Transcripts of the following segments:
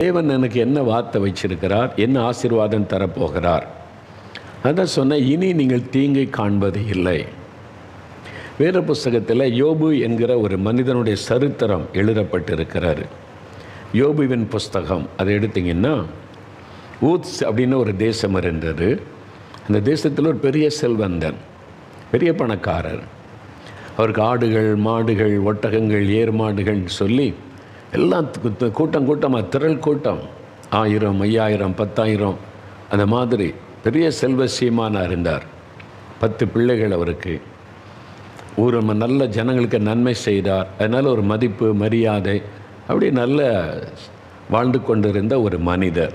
தேவன் எனக்கு என்ன வார்த்தை வச்சிருக்கிறார், என்ன ஆசீர்வாதம் தரப்போகிறார். அதான் சொன்ன, இனி நீங்கள் தீங்கை காண்பது இல்லை. வேத புஸ்தகத்தில் யோபு என்கிற ஒரு மனிதனுடைய சரித்திரம் எழுதப்பட்டிருக்கிறாரு. யோபுவின் புஸ்தகம் அதை எடுத்திங்கன்னா, ஊத்ஸ் அப்படின்னு ஒரு தேசம் இருந்தது. அந்த தேசத்தில் ஒரு பெரிய செல்வந்தன், பெரிய பணக்காரர். அவருக்கு ஆடுகள், மாடுகள், ஒட்டகங்கள், ஏர் மாடுகள் சொல்லி எல்லாம் கூட்டமாக திரள் கூட்டம், 1000, 5000, 10,000 அந்த மாதிரி பெரிய செல்வ சீமானாக இருந்தார். 10 பிள்ளைகள் அவருக்கு. ஒரு நல்ல ஜனங்களுக்கு நன்மை செய்தார். அதனால் ஒரு மதிப்பு, மரியாதை, அப்படி நல்ல வாழ்ந்து கொண்டிருந்த ஒரு மனிதர்.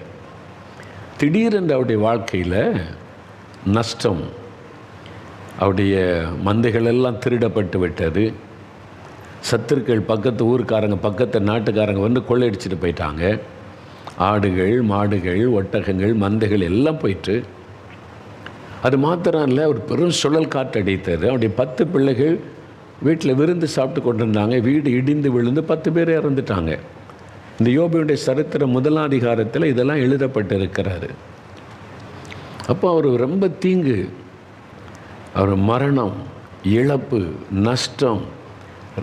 திடீரென்று அவருடைய வாழ்க்கையில் நஷ்டம். அவருடைய மந்தைகள் எல்லாம் திருடப்பட்டு விட்டது. சத்துருக்கள், பக்கத்து ஊருக்காரங்க, பக்கத்து நாட்டுக்காரங்க வந்து கொள்ளையடிச்சிட்டு போயிட்டாங்க. ஆடுகள், மாடுகள், ஒட்டகங்கள், மந்தைகள் எல்லாம் போயிட்டு. அது மாத்திரம் இல்லை, ஒரு பெரும் சுழல் காற்று அடித்தது. அவருடைய 10 பிள்ளைகள் வீட்டில் விருந்து சாப்பிட்டு கொண்டிருந்தாங்க. வீடு இடிந்து விழுந்து 10 பேர் இறந்துட்டாங்க. இந்த யோபுடைய சரித்திரம் 1ஆம் அதிகாரத்தில் இதெல்லாம் எழுதப்பட்டிருக்கிறாரு. அப்போ அவர் ரொம்ப தீங்கு, அவர் மரணம், இழப்பு, நஷ்டம்,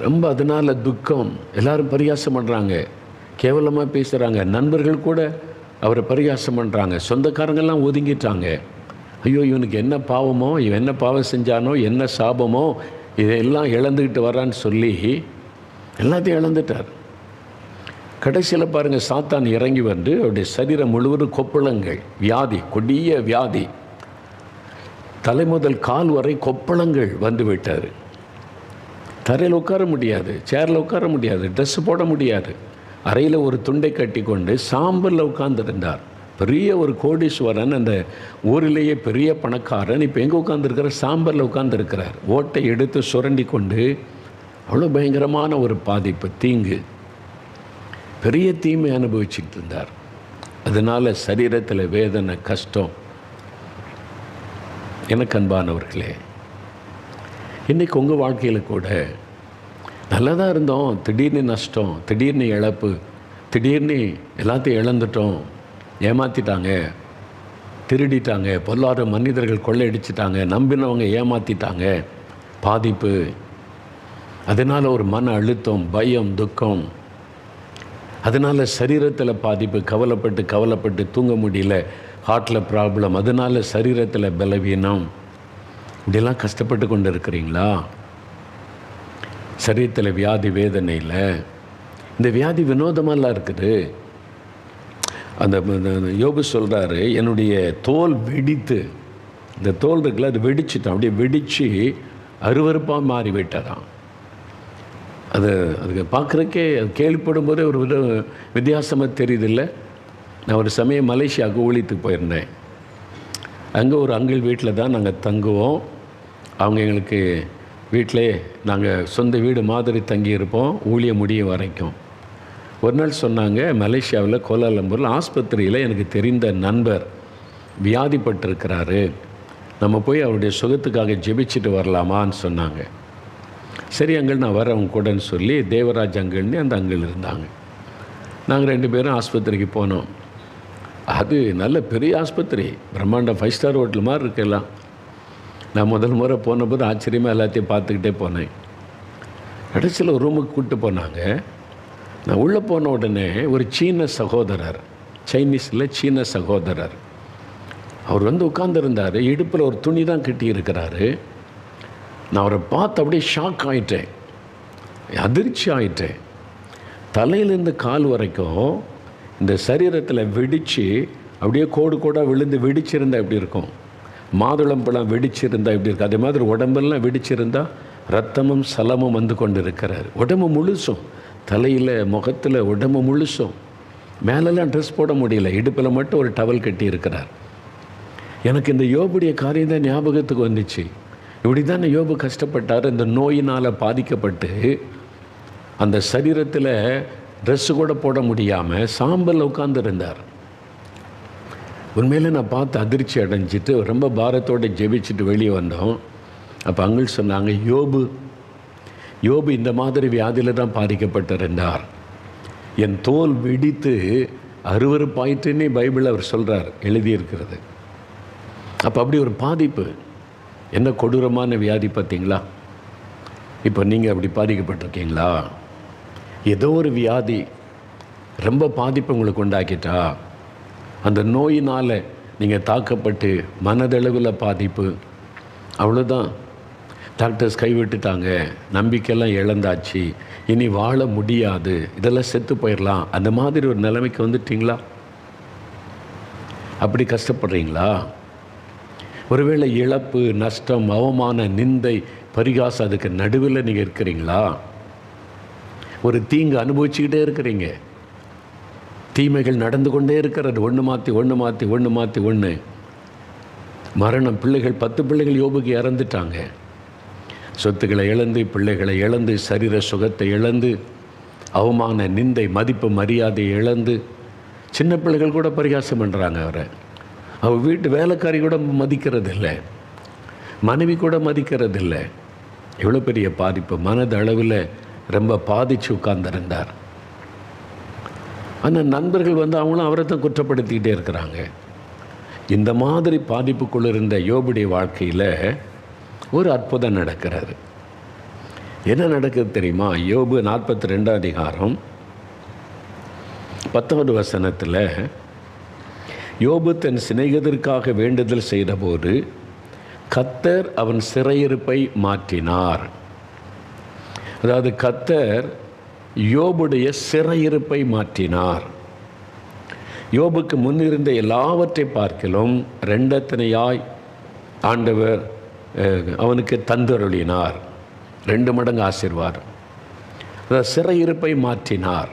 ரொம்ப அதனால் துக்கம். எல்லாரும் பரிகாசம் பண்ணுறாங்க, கேவலமாக பேசுகிறாங்க. நண்பர்கள் கூட அவரை பரிகாசம் பண்ணுறாங்க. சொந்தக்காரங்கெல்லாம் ஒதுங்கிட்டாங்க. ஐயோ, இவனுக்கு என்ன பாவமோ, இவன் என்ன பாவம் செஞ்சானோ, என்ன சாபமோ, இதையெல்லாம் இழந்துக்கிட்டு வரான்னு சொல்லி எல்லாத்தையும் இழந்துட்டார். கடைசியில் பாருங்கள், சாத்தான் இறங்கி வந்து அவருடைய சரீரம் முழுவதும் கொப்பளங்கள், வியாதி, கொடிய வியாதி, தலை முதல் கால் வரை கொப்பளங்கள் வந்து விட்டார். தரையில் உட்கார முடியாது, சேரில் உட்கார முடியாது, ட்ரெஸ்ஸு போட முடியாது. அறையில் ஒரு துண்டை கட்டி கொண்டு சாம்பலில் உட்கார்ந்துருந்தார். பெரிய ஒரு கோடீஸ்வரன், அந்த ஊரிலேயே பெரிய பணக்காரன். இப்போ எங்கே உட்காந்துருக்கிற? சாம்பலில் உட்காந்துருக்கிறார். ஓட்டை எடுத்து சுரண்டி கொண்டு. அவ்வளோ பயங்கரமான ஒரு பாதிப்பு, தீங்கு, பெரிய தீமை அனுபவிச்சுட்டு இருந்தார். அதனால் சரீரத்தில் வேதனை, கஷ்டம். எனக்கு அன்பானவர்களே, இன்றைக்கி உங்கள் வாழ்க்கையில் கூட நல்லா தான் இருந்தோம், திடீர்னு நஷ்டம், திடீர்னு இழப்பு, திடீர்னு எல்லாத்தையும் இழந்துட்டோம், ஏமாற்றிட்டாங்க, திருடிட்டாங்க, பொல்லாத மனிதர்கள் கொள்ளையடிச்சிட்டாங்க, நம்பினவங்க ஏமாற்றிட்டாங்க, பாதிப்பு. அதனால் ஒரு மன அழுத்தம், பயம், துக்கம். அதனால் சரீரத்தில் பாதிப்பு, கவலைப்பட்டு தூங்க முடியல, ஹார்ட்டில் ப்ராப்ளம், அதனால் சரீரத்தில் பலவீனம். இப்படியெல்லாம் கஷ்டப்பட்டு கொண்டு இருக்கிறீங்களா? சரீரத்தில் வியாதி, வேதனையில். இந்த வியாதி வினோதமெல்லாம் இருக்குது. அந்த யோபு சொல்கிறாரு, என்னுடைய தோல் வெடித்து, இந்த தோல் இருக்குல்ல, அது வெடிச்சுட்டான், அப்படியே வெடித்து அருவருப்பாக மாறி விட்டாராம். அதுக்கு பார்க்குறக்கே, அது கேள்விப்படும் போதே ஒரு வித்தியாசமாக தெரியுதில்லை. நான் ஒரு சமயம் மலேசியாவுக்கு ஊழியத்துக்கு போயிருந்தேன். அங்கே ஒரு அங்கிள் வீட்டில் தான் நாங்கள் தங்குவோம். அவங்க எங்களுக்கு வீட்டிலே நாங்கள் சொந்த வீடு மாதிரி தங்கியிருப்போம், ஊழிய முடிய வரைக்கும். ஒரு நாள் சொன்னாங்க, மலேசியாவில் கோலாலம்பூரில் ஆஸ்பத்திரியில் எனக்கு தெரிந்த நண்பர் வியாதிப்பட்டிருக்கிறாரு, நம்ம போய் அவருடைய சுகத்துக்காக ஜெபிச்சுட்டு வரலாமான்னு சொன்னாங்க. சரி அங்கிள், நான் வரேன் அவங்க கூடன்னு சொல்லி தேவராஜ் அங்கிள்னு அந்த அங்கிள் இருந்தாங்க. நாங்கள் 2 பேரும் ஆஸ்பத்திரிக்கு போனோம். அது நல்ல பெரிய ஆஸ்பத்திரி, பிரம்மாண்டம், 5 ஸ்டார் ஹோட்டல் மாதிரி இருக்கலாம். நான் முதல் முறை போனபோது ஆச்சரியமாக எல்லாத்தையும் பார்த்துக்கிட்டே போனேன். கடைசியில் ஒரு ரூமுக்கு கூப்பிட்டு போனாங்க. நான் உள்ளே போன உடனே ஒரு சீன சகோதரர், சைனீஸில் சீன சகோதரர், அவர் வந்து உட்கார்ந்துருந்தார். இடுப்பில் ஒரு துணி தான் கட்டி இருக்கிறாரு. நான் அவரை பார்த்து அப்படியே ஷாக் ஆகிட்டேன், அதிர்ச்சி ஆகிட்டேன். தலையிலேருந்து கால் வரைக்கும் இந்த சரீரத்தில் வெடித்து அப்படியே கோடு கோடாக விழுந்து வெடிச்சிருந்தால் எப்படி இருக்கும், மாதுளம்பழம் வெடிச்சிருந்தால் எப்படி இருக்குது, அதே மாதிரி உடம்பெல்லாம் வெடிச்சிருந்தால் ரத்தமும் சலமும் வந்து கொண்டு இருக்கிறார். உடம்பு முழுசும், தலையில், முகத்தில், உடம்பு முழுசும். மேலெல்லாம் ட்ரெஸ் போட முடியல, இடுப்பில் மட்டும் ஒரு டவல் கட்டி இருக்கிறார். எனக்கு இந்த யோபுடைய காரியம் தான் ஞாபகத்துக்கு வந்துச்சு. இப்படி தானே யோபு கஷ்டப்பட்டார். இந்த நோயினால் பாதிக்கப்பட்டு அந்த சரீரத்தில் ட்ரெஸ்ஸு கூட போட முடியாமல் சாம்பலில் உட்கார்ந்துருந்தார். உண்மையிலே நான் பார்த்து அதிர்ச்சி அடைஞ்சிட்டு ரொம்ப பாரத்தோடு ஜெபிச்சுட்டு வெளியே வந்தோம். அப்போ அங்கிள் சொன்னாங்க, யோபு இந்த மாதிரி வியாதியில் தான் பாதிக்கப்பட்டிருந்தார். என் தோல் வெடித்து அருவருப்பாயிற்றுன்னு பைபிள் அவர் சொல்கிறார், எழுதியிருக்கிறது. அப்போ அப்படி ஒரு பாதிப்பு, என்ன கொடூரமான வியாதி பார்த்தீங்களா? இப்போ நீங்கள் அப்படி பாதிக்கப்பட்டிருக்கீங்களா? ஏதோ ஒரு வியாதி ரொம்ப பாதிப்பு உங்களுக்கு உண்டாக்கிட்டா, அந்த நோயினால் நீங்கள் தாக்கப்பட்டு மனதளவில் பாதிப்பு, அவ்வளோதான். டாக்டர்ஸ் கைவிட்டுட்டாங்க, நம்பிக்கையெல்லாம் இழந்தாச்சு, இனி வாழ முடியாது, இதெல்லாம் செத்து போயிடலாம், அந்த மாதிரி ஒரு நிலைமைக்கு வந்துட்டீங்களா? அப்படி கஷ்டப்படுறீங்களா? ஒருவேளை இழப்பு, நஷ்டம், அவமான, நிந்தை, பரிகாசம், அதுக்கு நடுவில் நீங்கள் இருக்கிறீங்களா? ஒரு தீங்கு அனுபவிச்சுக்கிட்டே இருக்கிறீங்க, தீமைகள் நடந்து கொண்டே இருக்கிறது, ஒன்று மாற்றி ஒன்று. மரணம், பிள்ளைகள் 10 பிள்ளைகள் யோபுக்கு இறந்துட்டாங்க. சொத்துக்களை இழந்து, பிள்ளைகளை இழந்து, சரீர சுகத்தை இழந்து, அவமான, நிந்தை, மதிப்பு, மரியாதையை இழந்து, சின்ன பிள்ளைகள் கூட பரிகாசம் பண்ணுறாங்க அவரை. அவர் வீட்டு வேலைக்காரி கூட மதிக்கிறதில்லை, மனைவி கூட மதிக்கிறதில்லை. எவ்வளோ பெரிய பாதிப்பு, மனதளவில் ரொம்ப பாதித்து உட்கார்ந்திருந்தார். ஆனால் நண்பர்கள் அவங்களும் அவரை தான் குற்றப்படுத்திக்கிட்டே இருக்கிறாங்க. இந்த மாதிரி பாதிப்புக்குள்ள இருந்த யோபுடைய வாழ்க்கையில் ஒரு அற்புதம் நடக்கிறாரு. என்ன நடக்குது தெரியுமா? யோபு 42 அதிகாரம் 10வது வசனத்தில், யோபு தன் சிநேகிதருக்காக வேண்டுதல் செய்தபோது கர்த்தர் அவன் சிறையிருப்பை மாற்றினார். அதாவது கர்த்தர் யோபுடைய சிறையிருப்பை மாற்றினார். யோபுக்கு முன்னிருந்த எல்லாவற்றை பார்க்கிலும் 2 தனையாய் ஆண்டவர் அவனுக்கு தந்தருளினார். 2 மடங்கு ஆசீர்வாதம். அதாவது சிறையிருப்பை மாற்றினார்.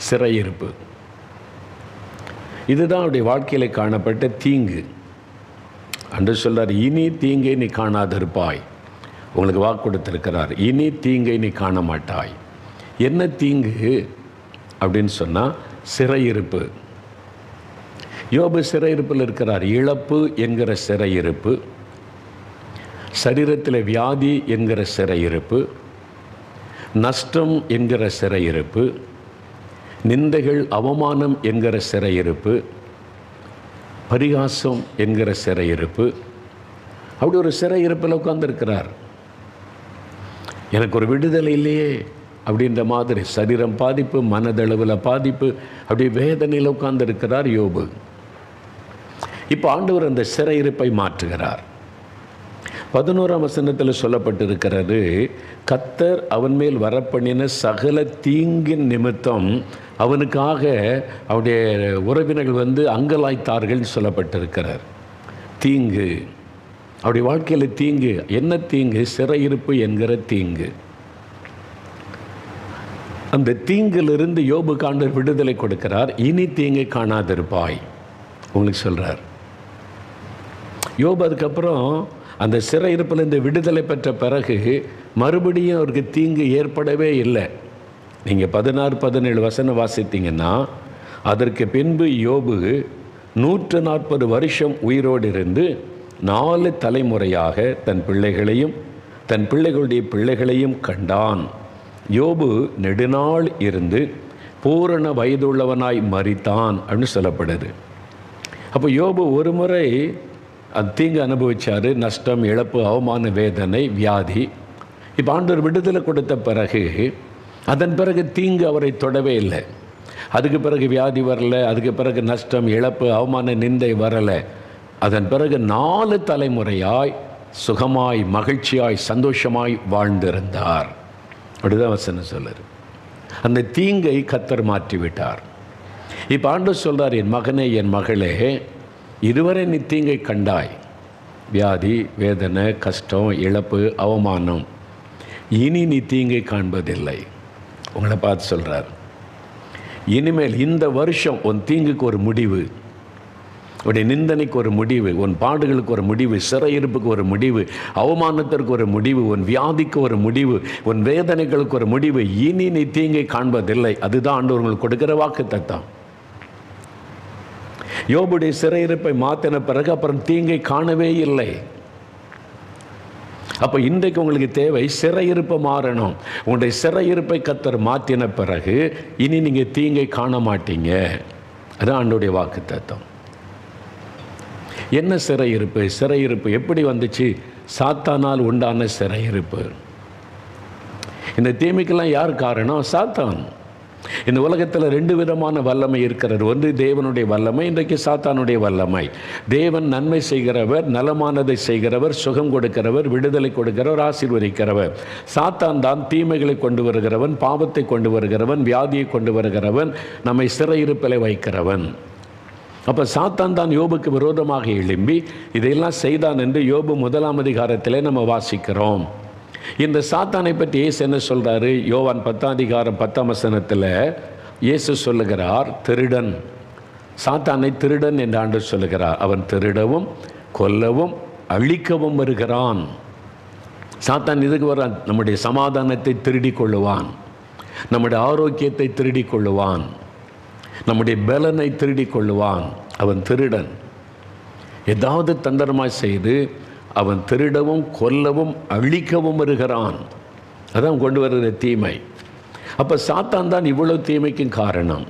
சிறையிருப்பு இதுதான் அவருடைய வாழ்க்கையில் காணப்பட்ட தீங்கு. அன்று சொல்றார், இனி தீங்கை நீ காணாதிருப்பாய். உங்களுக்கு வாக்கு கொடுத்திருக்கிறார், இனி தீங்கை நீ காண மாட்டாய். என்ன தீங்கு அப்படின்னு சொன்னால் சிறையிருப்பு. யோபு சிறையிருப்பில் இருக்கிறார். இழப்பு என்கிற சிறையிருப்பு, சரீரத்தில் வியாதி என்கிற சிறையிருப்பு, நஷ்டம் என்கிற சிறையிருப்பு, நிந்தைகள், அவமானம் என்கிற சிறையிருப்பு, பரிகாசம் என்கிற சிறையிருப்பு. அப்படி ஒரு சிறையிருப்பில் உட்கார்ந்திருக்கிறார். எனக்கு ஒரு விடுதலை இல்லையே அப்படின்ற மாதிரி சரீரம் பாதிப்பு, மனதளவில் பாதிப்பு, அப்படி வேதனையில் உட்கார்ந்திருக்கிறார் யோபு. இப்போ ஆண்டவர் அந்த சிறையிருப்பை மாற்றுகிறார். 11ஆம் வசனத்தில் சொல்லப்பட்டிருக்கிறது, கர்த்தர் அவன் மேல் வரப்பண்ணின சகல தீங்கின் நிமித்தம் அவனுக்காக அவருடைய உறவினர்கள் அங்கலாய்த்தார்கள் சொல்லப்பட்டிருக்கிறார். தீங்கு, அவருடைய வாழ்க்கையில் தீங்கு. என்ன தீங்கு? சிறையிருப்பு என்கிற தீங்கு. அந்த தீங்கிலிருந்து யோபுக்கு ஆண்டவர் விடுதலை கொடுக்கிறார். இனி தீங்கை காணாதிருப்பாய் உங்களுக்கு சொல்கிறார். யோபு அதுக்கப்புறம் அந்த சிறையிருப்பிலிருந்து விடுதலை பெற்ற பிறகு மறுபடியும் அவருக்கு தீங்கு ஏற்படவே இல்லை. நீங்கள் 16-17 வசனம் வாசித்தீங்கன்னா, அதற்கு பின்பு யோபு 140 வருஷம் உயிரோடு இருந்து 4 தலைமுறையாக தன் பிள்ளைகளையும் தன் பிள்ளைகளுடைய பிள்ளைகளையும் கண்டான். யோபு நெடுநாள் இருந்து பூரண வயதுள்ளவனாய் மரித்தான் அப்படின்னு சொல்லப்படுது. அப்போ யோபு ஒரு முறை அது தீங்கு அனுபவித்தார். நஷ்டம், இழப்பு, அவமான, வேதனை, வியாதி. இப்போ ஆண்டவர் விடுதலை கொடுத்த பிறகு அதன் பிறகு தீங்கு அவரை தொடவே இல்லை. அதுக்கு பிறகு வியாதி வரலை, அதுக்கு பிறகு நஷ்டம், இழப்பு, அவமான, நிந்தை வரலை. அதன் பிறகு 4 தலைமுறையாய் சுகமாய், மகிழ்ச்சியாய், சந்தோஷமாய் வாழ்ந்திருந்தார். அப்படிதான் வசனம் சொல்லுது. அந்த தீங்கை கர்த்தர் மாற்றிவிட்டார். இப்போ ஆண்டவர் சொல்கிறார், என் மகனே, என் மகளே, இதுவரை நீ தீங்கை கண்டாய், வியாதி, வேதனை, கஷ்டம், இழப்பு, அவமானம். இனி நீ தீங்கை காண்பதில்லை. உங்களை பார்த்து சொல்கிறார், இனிமேல் இந்த வருஷம் உன் தீங்குக்கு ஒரு முடிவு, உன்னுடைய நிந்தனைக்கு ஒரு முடிவு, உன் பாடுகளுக்கு ஒரு முடிவு, சிறையிருப்புக்கு ஒரு முடிவு, அவமானத்திற்கு ஒரு முடிவு, உன் வியாதிக்கு ஒரு முடிவு, உன் வேதனைகளுக்கு ஒரு முடிவு. இனி நீ தீங்கை காண்பதில்லை. அதுதான் ஆண்டவர் உங்களுக்கு கொடுக்கிற வாக்குத்தத்தம். யோபுடைய சிறையிருப்பை மாற்றின பிறகு அப்புறம் தீங்கை காணவே இல்லை. அப்போ இன்றைக்கு உங்களுக்கு தேவை சிறையிருப்பு மாறணும். உங்களுடைய சிறையிருப்பை கர்த்தர் மாற்றின பிறகு இனி நீங்கள் தீங்கை காண மாட்டீங்க. அதான் ஆண்டவருடைய வாக்குத்தத்தம். என்ன சிறையிருப்பு? சிறையிருப்பு எப்படி வந்துச்சு? சாத்தானால் உண்டான சிறையிருப்பு. இந்த தீமைக்கெல்லாம் யார் காரணம்? சாத்தான். இந்த உலகத்தில் 2 விதமான வல்லமை இருக்கிறது. ஒன்று தேவனுடைய வல்லமை, இன்றைக்கு சாத்தானுடைய வல்லமை. தேவன் நன்மை செய்கிறவர், நலமானதை செய்கிறவர், சுகம் கொடுக்கிறவர், விடுதலை கொடுக்கிறவர், ஆசீர்வதிக்கிறவர். சாத்தான் தான் தீமைகளை கொண்டு வருகிறவன், பாவத்தை கொண்டு வருகிறவன், வியாதியை கொண்டு வருகிறவன், நம்மை சிறையிருப்பில் வைக்கிறவன். அப்போ சாத்தான் தான் யோபுக்கு விரோதமாக எழும்பி இதையெல்லாம் செய்தான் என்று யோபு 1ஆம் அதிகாரத்திலே நம்ம வாசிக்கிறோம். இந்த சாத்தானை பற்றி இயேசு என்ன சொல்கிறாரு? யோவான் 10ஆம் அதிகாரம் 10ஆம் வசனத்தில் இயேசு சொல்லுகிறார், திருடன். சாத்தானை திருடன் என்று ஆண்டவர் சொல்லுகிறார். அவன் திருடவும் கொல்லவும் அழிக்கவும் வருகிறான். சாத்தான் இதுக்கு வரான். நம்முடைய சமாதானத்தை திருடி கொள்ளுவான், நம்முடைய ஆரோக்கியத்தை திருடி கொள்ளுவான், நம்முடைய பலனை திருடி கொள்ளுவான். அவன் திருடன். ஏதாவது தந்திரமாய் செய்து அவன் திருடவும் கொல்லவும் அழிக்கவும் வருகிறான். அதான் கொண்டு வருகிற தீமை. அப்போ சாத்தான் தான் இவ்வளவு தீமைக்கும் காரணம்.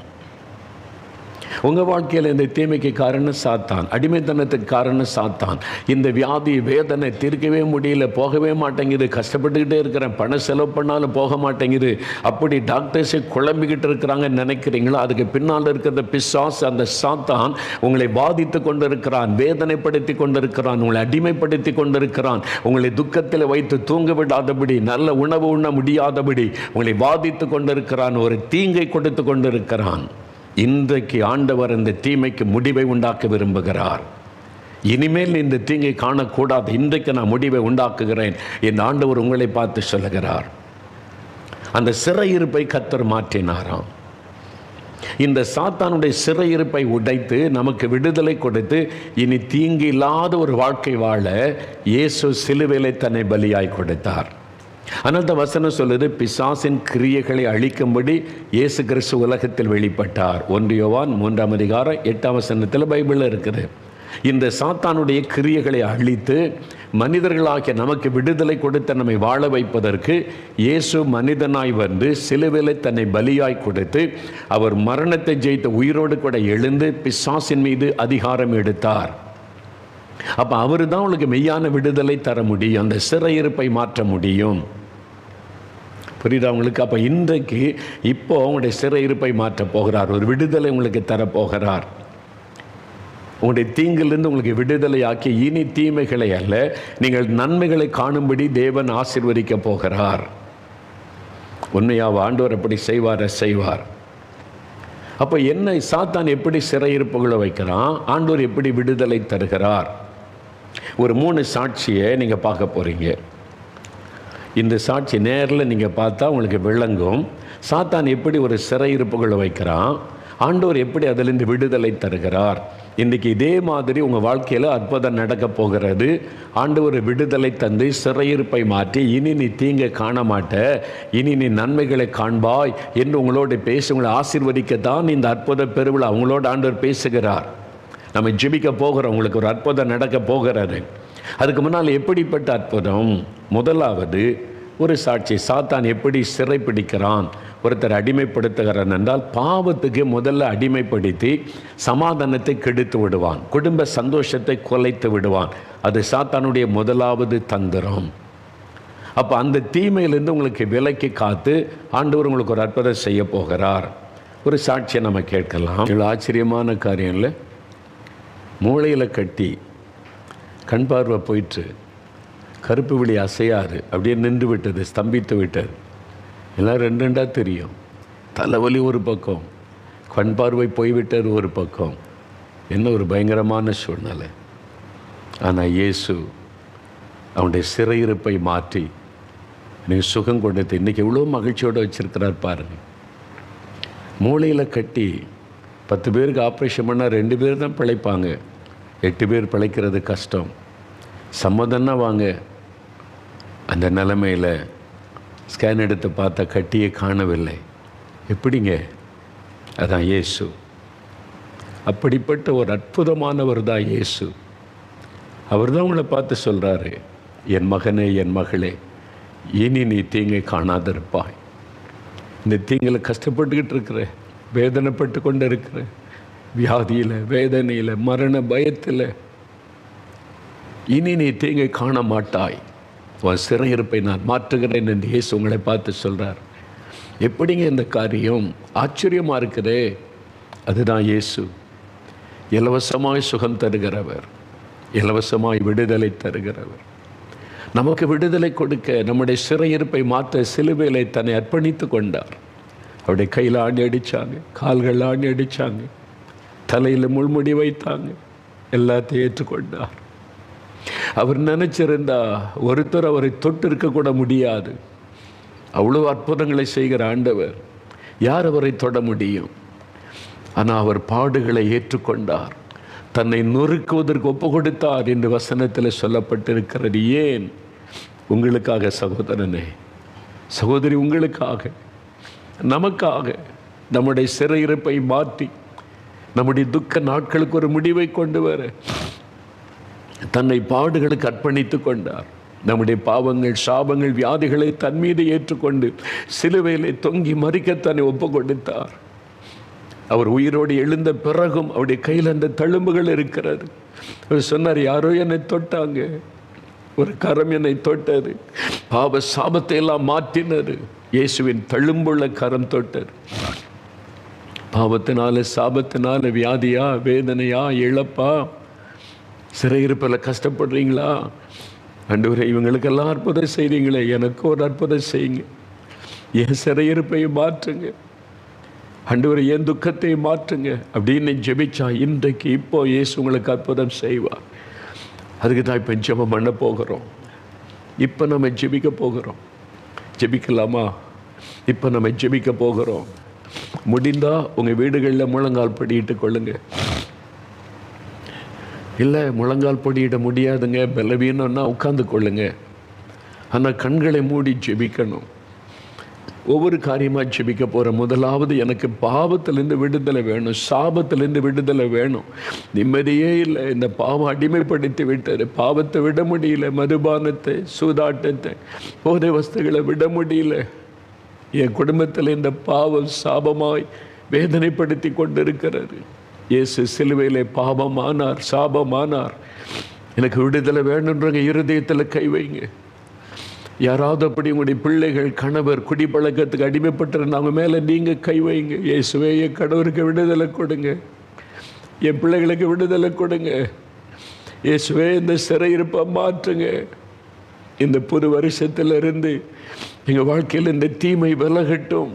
உங்கள் வாழ்க்கையில் இந்த தீமைக்கு காரணம் சாத்தான். அடிமைத்தனத்துக்கு காரணம் சாத்தான். இந்த வியாதி வேதனை தீர்க்கவே முடியல, போகவே மாட்டேங்குது, கஷ்டப்பட்டுக்கிட்டே இருக்கிறேன், பணம் செலவு பண்ணாலும் போக மாட்டேங்குது, அப்படி டாக்டர்ஸை குழம்பிக்கிட்டு இருக்கிறாங்கன்னு நினைக்கிறீங்களோ, அதுக்கு பின்னால் இருக்கிற பிசாசு, அந்த சாத்தான் உங்களை பாதித்து கொண்டிருக்கிறான், வேதனைப்படுத்தி கொண்டிருக்கிறான், உங்களை அடிமைப்படுத்தி கொண்டிருக்கிறான், உங்களை துக்கத்தில் வைத்து தூங்க விடாதபடி, நல்ல உணவு உண்ண முடியாதபடி உங்களை பாதித்து கொண்டிருக்கிறான், ஒரு தீங்கை கொடுத்து கொண்டிருக்கிறான். இன்றைக்கு ஆண்டவர் இந்த தீமைக்கு முடிவை உண்டாக்க விரும்புகிறார். இனிமேல் இந்த தீங்கை காணக்கூடாது, இன்றைக்கு நான் முடிவை உண்டாக்குகிறேன் இந்த ஆண்டவர் உங்களை பார்த்து சொல்லுகிறார். அந்த சிறையிருப்பை கர்த்தர் மாற்றினாராம். இந்த சாத்தானுடைய சிறையிருப்பை உடைத்து நமக்கு விடுதலை கொடுத்து இனி தீங்கு இல்லாத ஒரு வாழ்க்கை வாழ இயேசு சிலுவையிலே தன்னை பலியாய் கொடுத்தார். ஆனால் அந்த வசனம் சொல்லுது, பிசாசின் கிரியைகளை அழிக்கும்படி இயேசு கிறிஸ்து உலகத்தில் வெளிப்பட்டார். 1 யோவான் 3ஆம் அதிகாரம் 8ஆம் வசனத்தில் பைபிளில் இருக்குது. இந்த சாத்தானுடைய கிரியைகளை அழித்து மனிதர்களாகிய நமக்கு விடுதலை கொடுத்து நம்மை வாழ வைப்பதற்கு இயேசு மனிதனாய் வந்து சிலுவையிலே தன்னை பலியாய் கொடுத்து அவர் மரணத்தை ஜெயித்த உயிரோடு கூட எழுந்து பிசாசின் மீது அதிகாரம் எடுத்தார். அப்போ அவர் தான் உங்களுக்கு மெய்யான விடுதலை தர முடியும், அந்த சிறையிருப்பை மாற்ற முடியும். புரியுதா உங்களுக்கு? அப்போ இன்றைக்கு இப்போ உங்களுடைய சிறையிருப்பை மாற்றப் போகிறார், ஒரு விடுதலை உங்களுக்கு தரப்போகிறார். உங்களுடைய தீங்கிலிருந்து உங்களுக்கு விடுதலை ஆக்கி இனி தீமைகளை அல்ல, நீங்கள் நன்மைகளை காணும்படி தேவன் ஆசீர்வதிக்க போகிறார். உண்மையாக ஆண்டவர் அப்படி செய்வார். அப்போ என்ன, சாத்தான் எப்படி சிறையிருப்புகளை வைக்கிறான், ஆண்டவர் எப்படி விடுதலை தருகிறார்? ஒரு 3 சாட்சியை நீங்கள் பார்க்க போகிறீங்க. இந்த சாட்சி நேரில் நீங்கள் பார்த்தா உங்களுக்கு விளங்கும். சாத்தான் எப்படி ஒரு சிறையிருப்புகளை வைக்கிறான், ஆண்டவர் எப்படி அதிலிருந்து விடுதலை தருகிறார். இன்றைக்கி இதே மாதிரி உங்கள் வாழ்க்கையில் அற்புதம் நடக்க போகிறது. ஆண்டவர் விடுதலை தந்து சிறையிருப்பை மாற்றி இனி நீ தீங்கை காண மாட்ட, இனி நீ நன்மைகளை காண்பாய் என்று உங்களோட பேசி உங்களை ஆசீர்வதிக்கத்தான் இந்த அற்புத பெருவிழா உங்களோட ஆண்டவர் பேசுகிறார். நம்ம ஜெபிக்க போகிறோம், உங்களுக்கு ஒரு அற்புதம் நடக்க போகிறது. அதுக்கு முன்னால் எப்படிப்பட்ட அற்புதம்? முதலாவது ஒரு சாட்சி, சாத்தான் எப்படி சிறைப்பிடிக்கிறான், ஒருத்தர் அடிமைப்படுத்துகிறான் என்றால் பாவத்துக்கு முதல்ல அடிமைப்படுத்தி சமாதானத்தை கெடுத்து விடுவான், குடும்ப சந்தோஷத்தை குலைத்து விடுவான். அது சாத்தானுடைய முதலாவது தந்திரம். அப்போ அந்த தீமையிலிருந்து உங்களுக்கு விலக்கி காத்து ஆண்டவர் உங்களுக்கு ஒரு அற்புதம் செய்ய போகிறார். ஒரு சாட்சியை நம்ம கேட்கலாம். இவ்வளோ ஆச்சரியமான காரியம் இல்லை? மூளையில் கட்டி கண் பார்வை போயிட்டு கருப்பு விழி அசையாறு அப்படியே நின்று விட்டது, ஸ்தம்பித்து விட்டது. எல்லாம் 2 தெரியும். தலைவலி ஒரு பக்கம், கண் பார்வை போய்விட்டது ஒரு பக்கம். என்ன ஒரு பயங்கரமான சூழ்நிலை. ஆனால் இயேசு அவனுடைய சிறையிருப்பை மாற்றி எனக்கு சுகம் கொடுத்து இன்றைக்கி எவ்வளோ மகிழ்ச்சியோடு வச்சுருக்கிறார் பாருங்க. மூளையில் கட்டி 10 பேருக்கு ஆப்ரேஷன் பண்ணால் 2 பேர் தான் பிழைப்பாங்க, 8 பேர் பிழைக்கிறது கஷ்டம். சம்மதம்னா வாங்க. அந்த நிலைமையில் ஸ்கேன் எடுத்து பார்த்தா கட்டியே காணவில்லை. எப்படிங்க? அதான் இயேசு. அப்படிப்பட்ட ஒரு அற்புதமானவர் தான் இயேசு. அவர் தான் உங்களை பார்த்து சொல்கிறாரு, என் மகனே, என் மகளே, இனி நீ தீங்கை காணாதிருப்பாய். இந்த தீங்கில் கஷ்டப்பட்டுக்கிட்டு இருக்கிற, வேதனைப்பட்டு கொண்டு இருக்கிற, வியாதியில், வேதனையில், மரண பயத்தில் இனி நீ தீங்கை காண மாட்டாய். உன் சிறையிருப்பை நான் மாற்றுகிறேன் என்று இயேசு உங்களை பார்த்து சொல்கிறார். எப்படிங்க இந்த காரியம்? ஆச்சரியமாக இருக்குதே. அதுதான் இயேசு இலவசமாய் சுகம் தருகிறவர், இலவசமாய் விடுதலை தருகிறவர். நமக்கு விடுதலை கொடுக்க, நம்முடைய சிறையிருப்பை மாற்ற சிலுவையிலே தன்னை அர்ப்பணித்து கொண்டார். அவருடைய கையில் ஆணி அடித்தாங்க, கால்கள் ஆணி அடித்தாங்க, தலையில் முள்முடி வைத்தாங்க, எல்லாத்தையும் ஏற்றுக்கொண்டார். அவர் நினைச்சிருந்தா ஒருத்தர் அவரை தொட்டு இருக்கக்கூட முடியாது. அவ்வளோ அற்புதங்களை செய்கிற ஆண்டவர், யார் அவரை தொட முடியும்? ஆனால் அவர் பாடுகளை ஏற்றுக்கொண்டார், தன்னை நொறுக்குவதற்கு ஒப்பு கொடுத்தார் என்று வசனத்தில் சொல்லப்பட்டிருக்கிறது. ஏன்? உங்களுக்காக சகோதரனே, சகோதரி, உங்களுக்காக, நமக்காக, நம்முடைய சிறையிருப்பை மாற்றி நம்முடைய துக்க நாட்களுக்கு ஒரு முடிவை கொண்டு வர தன்னை பாடுகளுக்கு அர்ப்பணித்து கொண்டார். நம்முடைய பாவங்கள், சாபங்கள், வியாதிகளை தன் மீது ஏற்றுக்கொண்டு சிலுவையிலே தொங்கி மறிக்க தன்னை ஒப்பு கொடுத்தார். அவர் உயிரோடு எழுந்த பிறகும் அவருடைய கையில் அந்த தழும்புகள் இருக்கிறது. அவர் சொன்னார், யாரோ என்னை தொட்டாங்க, ஒரு கரம் என்னை தொட்டது, பாவ சாபத்தை எல்லாம் மாற்றினது, இயேசுவின் தழும்புள்ள கரம் தொட்டது. பாவத்தினால, சாபத்தினால, வியாதியா, வேதனையா, இழப்பா, சிறையிருப்பில் கஷ்டப்படுறீங்களா? ஆண்டவரே, இவங்களுக்கெல்லாம் அற்புதம் செய்றீங்களே, எனக்கு ஒரு அற்புதம் செய்யுங்க, என் சிறையிருப்பை மாற்றுங்க, ஆண்டவரே என் துக்கத்தை மாற்றுங்க அப்படின்னு ஜெபிச்சா இன்றைக்கு இப்போ இயேசு உங்களுக்கு அற்புதம் செய்வார். அதுக்கு தான் இப்போ ஜெபம் பண்ண போகிறோம். இப்போ நம்ம ஜெபிக்க போகிறோம். ஜெபிக்கலாமா? இப்போ நம்ம ஜெபிக்க போகிறோம். முடிந்தால் உங்கள் வீடுகளில் முழங்கால் படியிட்டு கொள்ளுங்க. இல்லை, முழங்கால் படியிட முடியாதுங்க, பலவீனம்னா உட்கார்ந்து கொள்ளுங்க. ஆனால் கண்களை மூடி ஜெபிக்கணும். ஒவ்வொரு காரியமாக ஜெபிக்க போகிறேன். முதலாவது, எனக்கு பாவத்திலேருந்து விடுதலை வேணும், சாபத்திலேருந்து விடுதலை வேணும். நிம்மதியே இல்லை, இந்த பாவம் அடிமைப்படுத்தி விட்டது, பாவத்தை விட முடியல, மதுபானத்தை, சூதாட்டத்தை, போதை வஸ்துகளை விட முடியல. என் குடும்பத்தில் இந்த பாவம் சாபமாய் வேதனைப்படுத்தி கொண்டிருக்கிறது. இயேசு சிலுவையிலே பாவமானார், சாபமானார். எனக்கு விடுதலை வேணுன்றங்க இருதயத்தில் கை வைங்க. யாராவது அப்படி உங்களுடைய பிள்ளைகள், கணவர் குடிப்பழக்கத்துக்கு அடிமைப்பட்டிருந்தாங்க மேலே நீங்கள் கை வைங்க. இயேசுவே, என் கணவருக்கு விடுதலை கொடுங்க, என் பிள்ளைகளுக்கு விடுதலை கொடுங்க. இயேசுவே, இந்த சிறையிருப்பை மாற்றுங்க. இந்த புது வருஷத்திலிருந்து எங்கள் வாழ்க்கையில் இந்த தீமை விலகட்டும்.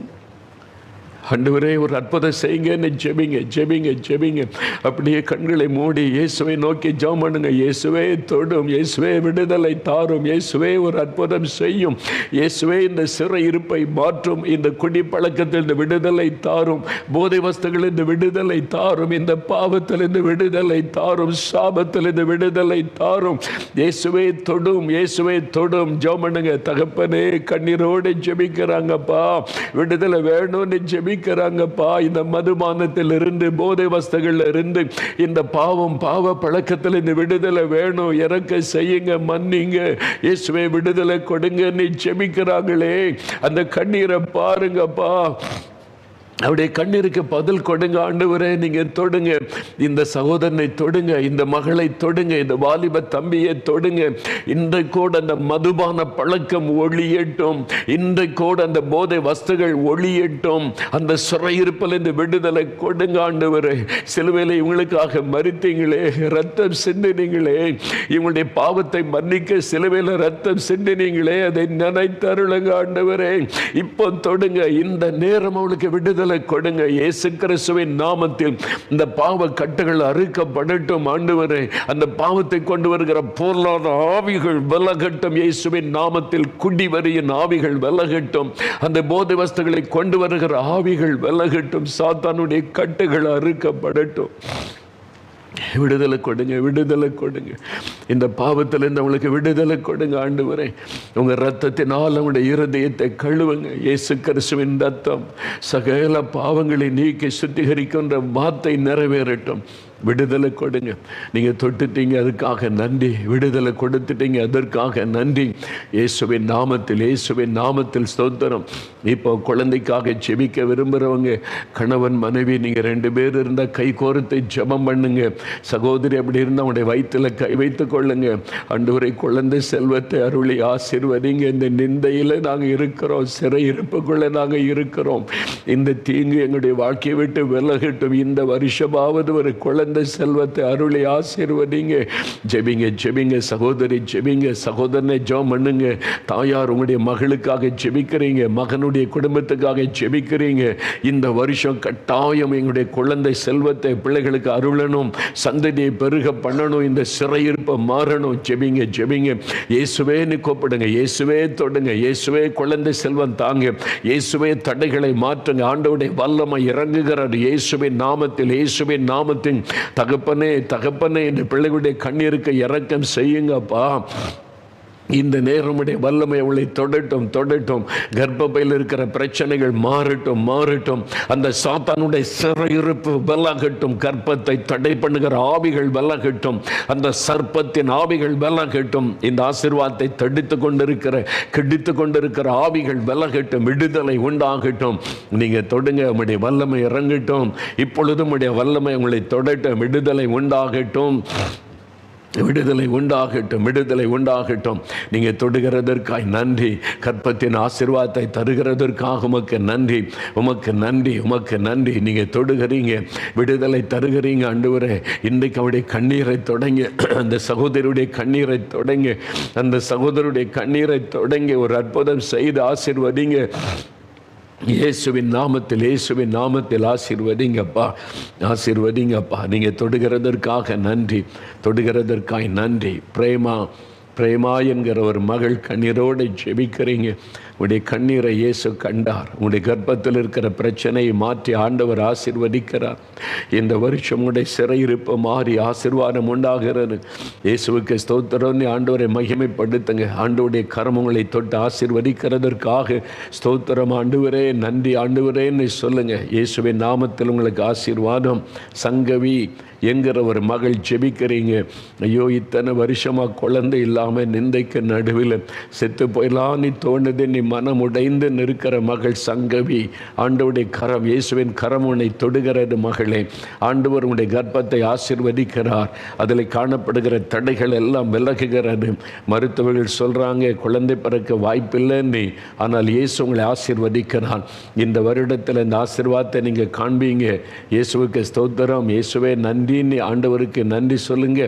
ஆண்டவரே, ஒரு அற்புதம் செய்யுங்கன்னு ஜெபிங்க, ஜெபிங்க, ஜெபிங்க. அப்படியே கண்களை மூடி இயேசுவை நோக்கி ஜெபம் பண்ணுங்க. இயேசுவே தொடும், இயேசுவே விடுதலை தாரும், இயேசுவே ஒரு அற்புதம் செய்யும், இயேசுவே இந்த சிறையிருப்பை மாற்றும், இந்த குடிப்பழக்கத்தில் இந்த விடுதலை தாரும், போதை வஸ்துகள் இந்த விடுதலை தாரும், இந்த பாவத்தில் இந்த விடுதலை தாரும், சாபத்தில் இந்த விடுதலை தாரும். இயேசுவே தொடும், இயேசுவே தொடும். ஜெபம் பண்ணுங்க. தகப்பனே, கண்ணீரோடு ஜெபிக்கிறாங்கப்பா, விடுதலை வேணும்னு ஜெபிக்கிறாங்கப்பா. இந்த மதுபானத்தில் இருந்து, போதை வஸ்துகள் இருந்து, இந்த பாவ பழக்கத்தில் இந்த விடுதலை வேணும், இறக்க செய்யுங்க, மன்னிங்க, இயேசுவே விடுதலை கொடுங்கன்னு ஜெபிக்கிறாங்களே, அந்த கண்ணீரை பாருங்கப்பா. அவருடைய கண்ணீருக்கு பதில் கொடுங்க. ஆண்டவரே, நீங்கள் தொடுங்க, இந்த சகோதரனை தொடுங்க, இந்த மகளை தொடுங்க, இந்த வாலிப தம்பியை தொடுங்க. இன்றைக்கூட அந்த மதுபான பழக்கம் ஒளியட்டும், இன்றைக்கூட அந்த போதை வஸ்துகள் ஒளியட்டும். அந்த சிறையிருப்பில் இந்த விடுதலை கொடுங்க ஆண்டவரே. சிலுவையில் இவங்களுக்காக மரித்தீங்களே, ரத்தம் சிந்தினீங்களே, இவங்களுடைய பாவத்தை மன்னிக்க சிலுவையில் ரத்தம் சிந்தினீங்களே, அதை நினைத்தருளுங்க ஆண்டவரே. இப்போ தொடுங்க, இந்த நேரம் அவளுக்கு விடுதலை கொடுங்க. இயேசு கிறிஸ்துவின் நாமத்தில் இந்த பாவ கட்டுகள் அறுக்கப்படட்டும் ஆண்டவரே. அந்த பாவத்தை கொண்டு வருகிற பொருளாதார ஆவிகள் விலகட்டும் இயேசுவின் நாமத்தில். குடிவரியின் ஆவிகள் விலகட்டும், அந்த போதை வஸ்துகளை கொண்டு வருகிற ஆவிகள் விலகட்டும், சாத்தானுடைய கட்டுகள் அறுக்கப்படட்டும். விடுதலை கொடுங்க, விடுதலை கொடுங்க. இந்த பாவத்திலிருந்து அவங்களுக்கு விடுதலை கொடுங்க ஆண்டவரே. உங்கள் இரத்தத்தினால் அவங்களுடைய இருதயத்தை கழுவுங்க. இயேசு கிறிஸ்துவின் இரத்தம் சகல பாவங்களை நீக்கி சுத்திகரிக்கின்ற வார்த்தை நிறைவேறட்டும். விடுதலை கொடுங்க. நீங்கள் தொட்டுட்டீங்க, அதுக்காக நன்றி. விடுதலை கொடுத்துட்டீங்க, அதற்காக நன்றி. இயேசுவின் நாமத்தில், இயேசுவின் நாமத்தில் ஸ்தோத்திரம். இப்போ குழந்தைக்காக ஜெபிக்க விரும்புகிறவங்க, கணவன் மனைவி நீங்கள் 2 பேர் இருந்தால் கை கோர்த்து ஜெபம் பண்ணுங்க. சகோதரி அப்படி இருந்தால் அவனுடைய வயிற்றில் கை வைத்து கொள்ளுங்க. ஆண்டவரே, குழந்தை செல்வத்தை அருளி ஆசீர்வதிங்க. இந்த நிந்தையில் நாங்கள் இருக்கிறோம், சிறை இருப்புக்குள்ளே நாங்கள் இருக்கிறோம். இந்த தீங்கு எங்களுடைய வாழ்க்கையை விட்டு விலகட்டும். இந்த வருஷமாவது ஒரு குழந்தை செல்வத்தை அருளி ஆசீர்வதிங்க. ஜெபிங்க, ஜெபிங்க சகோதரி, ஜெபிங்க. சகோதரனை ஜெபம் பண்ணுங்க. தாயார் உங்களுடைய மகளுக்காக ஜெபிக்கிறீங்க, மகனுடைய குடும்பத்துக்காக ஜெபிக்கிறீங்க. இந்த வருஷம் கட்டாயம் எங்களுடைய குழந்தை செல்வத்தை பிள்ளைகளுக்கு அருளணும், சந்ததியை பெருக பண்ணணும், இந்த சிறையிருப்பை மாறணும். ஜெபிங்க, ஜெபிங்க. இயேசுவே கூப்பிடுங்க, இயேசுவே தொடுங்க, இயேசுவே குழந்தை செல்வம் தாங்க, இயேசுவே தடைகளை மாற்றுங்க. ஆண்டவருடைய வல்லமை இறங்குகிறார் இயேசுவின் நாமத்தில், இயேசுவின் நாமத்தின் தகப்பனே, தகப்பனே, இந்த பிள்ளைகளுடைய கண்ணீருக்கு இரக்கம் செய்யுங்கப்பா. இந்த நேரமுடைய வல்லமை அவளை தொடட்டும், தொடட்டும். கர்ப்பப்பையில் இருக்கிற பிரச்சனைகள் மாறட்டும், மாறட்டும். அந்த சாத்தானுடைய சிறையிருப்பு விலகட்டும். கர்ப்பத்தை தடை பண்ணுகிற ஆவிகள் விலகட்டும். அந்த சர்ப்பத்தின் ஆவிகள் விலகட்டும். இந்த ஆசீர்வாதத்தை தடுத்து கொண்டிருக்கிற, கெடுத்து கொண்டிருக்கிற ஆவிகள் விலகட்டும். விடுதலை உண்டாகட்டும். நீங்கள் தொடுங்க, உங்களுடைய வல்லமை இறங்கட்டும். இப்பொழுது உங்களுடைய வல்லமை உங்களை தொடட்டும். விடுதலை உண்டாகட்டும், விடுதலை உண்டாகட்டும், விடுதலை உண்டாகட்டும். நீங்கள் தொடுகிறதற்காய் நன்றி. கற்பத்தின் ஆசீர்வாதத்தை தருகிறதற்காக உமக்கு நன்றி, உமக்கு நன்றி, உமக்கு நன்றி. நீங்கள் தொடுகிறீங்க, விடுதலை தருகிறீங்க. ஆண்டவரே, இன்றைக்கு அவருடைய கண்ணீரை தொடங்கி, அந்த சகோதரியுடைய கண்ணீரை தொடங்கி, அந்த சகோதரருடைய கண்ணீரை தொடங்கி ஒரு அற்புதம் செய்து ஆசீர்வதிங்க. இயேசுவின் நாமத்தில், இயேசுவின் நாமத்தில் ஆசீர்வதிங்கப்பா, ஆசீர்வதிங்கப்பா. நீங்கள் தொடுகிறதற்காக நன்றி, தொடுகிறதற்காக நன்றி. பிரேமா என்கிற ஒரு மகள் கண்ணீரோடு ஜெபிக்கிறீங்க. உடைய கண்ணீரை இயேசு கண்டார். உங்களுடைய கர்ப்பத்தில் இருக்கிற பிரச்சனையை மாற்றி ஆண்டவர் ஆசீர்வதிக்கிறார். இந்த வருஷம் உடைய சிறையிருப்பு மாறி ஆசீர்வாதம் உண்டாகிறது. இயேசுவுக்கு ஸ்தோத்திரம். ஆண்டவரை மகிமைப்படுத்துங்க. ஆண்டவருடைய கரம் உங்களை தொட்டு ஆசீர்வதிக்கிறதற்காக ஸ்தோத்திரம். ஆண்டவரே நன்றி, ஆண்டவரேன்னு சொல்லுங்க. இயேசுவின் நாமத்தில் உங்களுக்கு ஆசீர்வாதம். சங்கவி என்கிற ஒரு மகள் ஜெபிக்கிறீங்க. ஐயோ, இத்தனை வருஷமாக குழந்தை இல்லாமல் நிந்தைக்கு நடுவில் செத்து போயிடலான்னு தோணுது, நீ மனம் உடைந்து நிற்கிற மகள் சங்கவி, ஆண்டவருடைய கரம், இயேசுவின் கரம் உன்னை தொடுகிறது மகளே. ஆண்டவர் உன்னுடைய கர்ப்பத்தை ஆசீர்வதிக்கிறார். அதில் காணப்படுகிற தடைகள் எல்லாம் விலகுகிறது. மருத்துவர்கள் சொல்கிறாங்க குழந்தை பிறக்க வாய்ப்பில்லைன்னு, ஆனால் இயேசு உங்களை ஆசீர்வதிக்கிறார். இந்த வருடத்தில் இந்த ஆசீர்வாதத்தை நீங்கள் காண்பீங்க. இயேசுவுக்கு ஸ்தோத்திரம். இயேசுவே நன்றின்னு ஆண்டவருக்கு நன்றி சொல்லுங்க,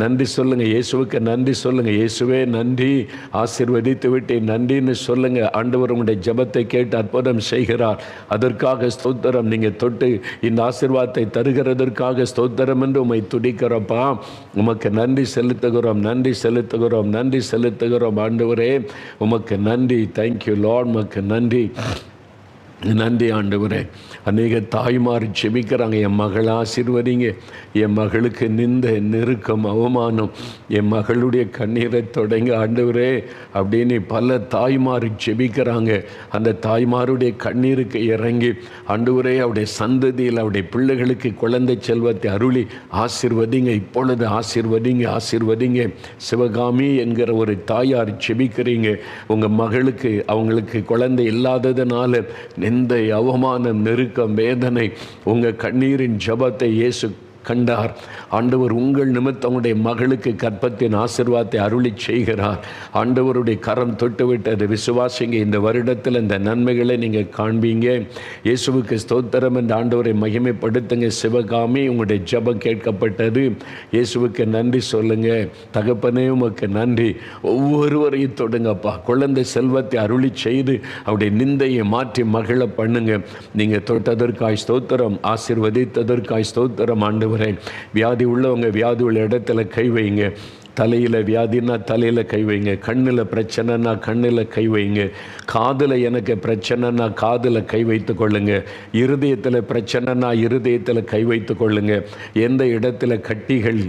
நன்றி சொல்லுங்க. இயேசுவுக்கு நன்றி சொல்லுங்க. இயேசுவே நன்றி, ஆசீர்வதித்து விட்டு நன்றின்னு சொல்லுங்க. ஆண்டவர் உங்களுடைய ஜெபத்தை கேட்டு அற்புதம் செய்கிறார். அதற்காக ஸ்தோத்திரம். நீங்கள் தொட்டு இந்த ஆசீர்வாதத்தை தருகிறதற்காக ஸ்தோத்திரம் என்று உம்மை துதிக்கிறப்பா. உமக்கு நன்றி செலுத்துகிறோம், நன்றி செலுத்துகிறோம், நன்றி செலுத்துகிறோம். ஆண்டவரே உமக்கு நன்றி. Thank you Lord. உமக்கு நன்றி, நன்றி ஆண்டவரே. அநேக தாய்மார் ஜெபிக்கிறாங்க, என் மகளை ஆசீர்வதிங்க, என் மகளுக்கு நிந்த நெருக்கம் அவமானம், என் மகளுடைய கண்ணீரை தொடங்க ஆண்டவரே அப்படின்னு பல தாய்மார் ஜெபிக்கிறாங்க. அந்த தாய்மாருடைய கண்ணீருக்கு இறங்கி ஆண்டவரே அவருடைய சந்ததியில் அவருடைய பிள்ளைகளுக்கு குழந்தை செல்வத்தை அருளி ஆசீர்வதிங்க. இப்பொழுது ஆசீர்வதிங்க, ஆசீர்வதிங்க. சிவகாமி என்கிற ஒரு தாயார் ஜெபிக்கிறீங்க. உங்கள் மகளுக்கு அவங்களுக்கு குழந்தை இல்லாததுனால இந்த அவமானம், நெருக்கம், வேதனை, உங்கள் கண்ணீரின் ஜெபத்தை இயேசு கண்டார். ஆண்டவர் உங்கள் நிமித்தம் உடைய மகளுக்கு கற்பத்தின் ஆசீர்வாதத்தை அருளி செய்கிறார். ஆண்டவருடைய கரம் தொட்டுவிட்டது. விசுவாசிங்க. இந்த வருடத்தில் இந்த நன்மைகளை நீங்கள் காண்பீங்க. இயேசுவுக்கு ஸ்தோத்திரம் என்று ஆண்டவரை மகிமைப்படுத்துங்க. சிவகாமி, உங்களுடைய ஜெபம் கேட்கப்பட்டது. இயேசுவுக்கு நன்றி சொல்லுங்க. தகப்பனே உமக்கு நன்றி. ஒவ்வொருவரையும் தொடுங்கப்பா. குழந்தை செல்வத்தை அருளி செய்து அவருடைய நிந்தையை மாற்றி மகிழ பண்ணுங்க. நீங்கள் தொட்டதற்காய் ஸ்தோத்திரம், ஆசீர்வதித்ததற்காய் ஸ்தோத்திரம். ஆண்டவரே, வியாதி உள்ளவங்க வியாதி உள்ள இடத்துல கை வைங்க. தலையில் வியாதினா தலையில் கை வைங்க. கண்ணில் பிரச்சனைனா கண்ணில் கை வைங்க. காதில் எனக்கு பிரச்சனைனா காதில் கை வைத்து கொள்ளுங்க. இருதயத்தில் பிரச்சனைனா இருதயத்தில் கை வைத்து கொள்ளுங்க. எந்த இடத்துல கட்டிகள்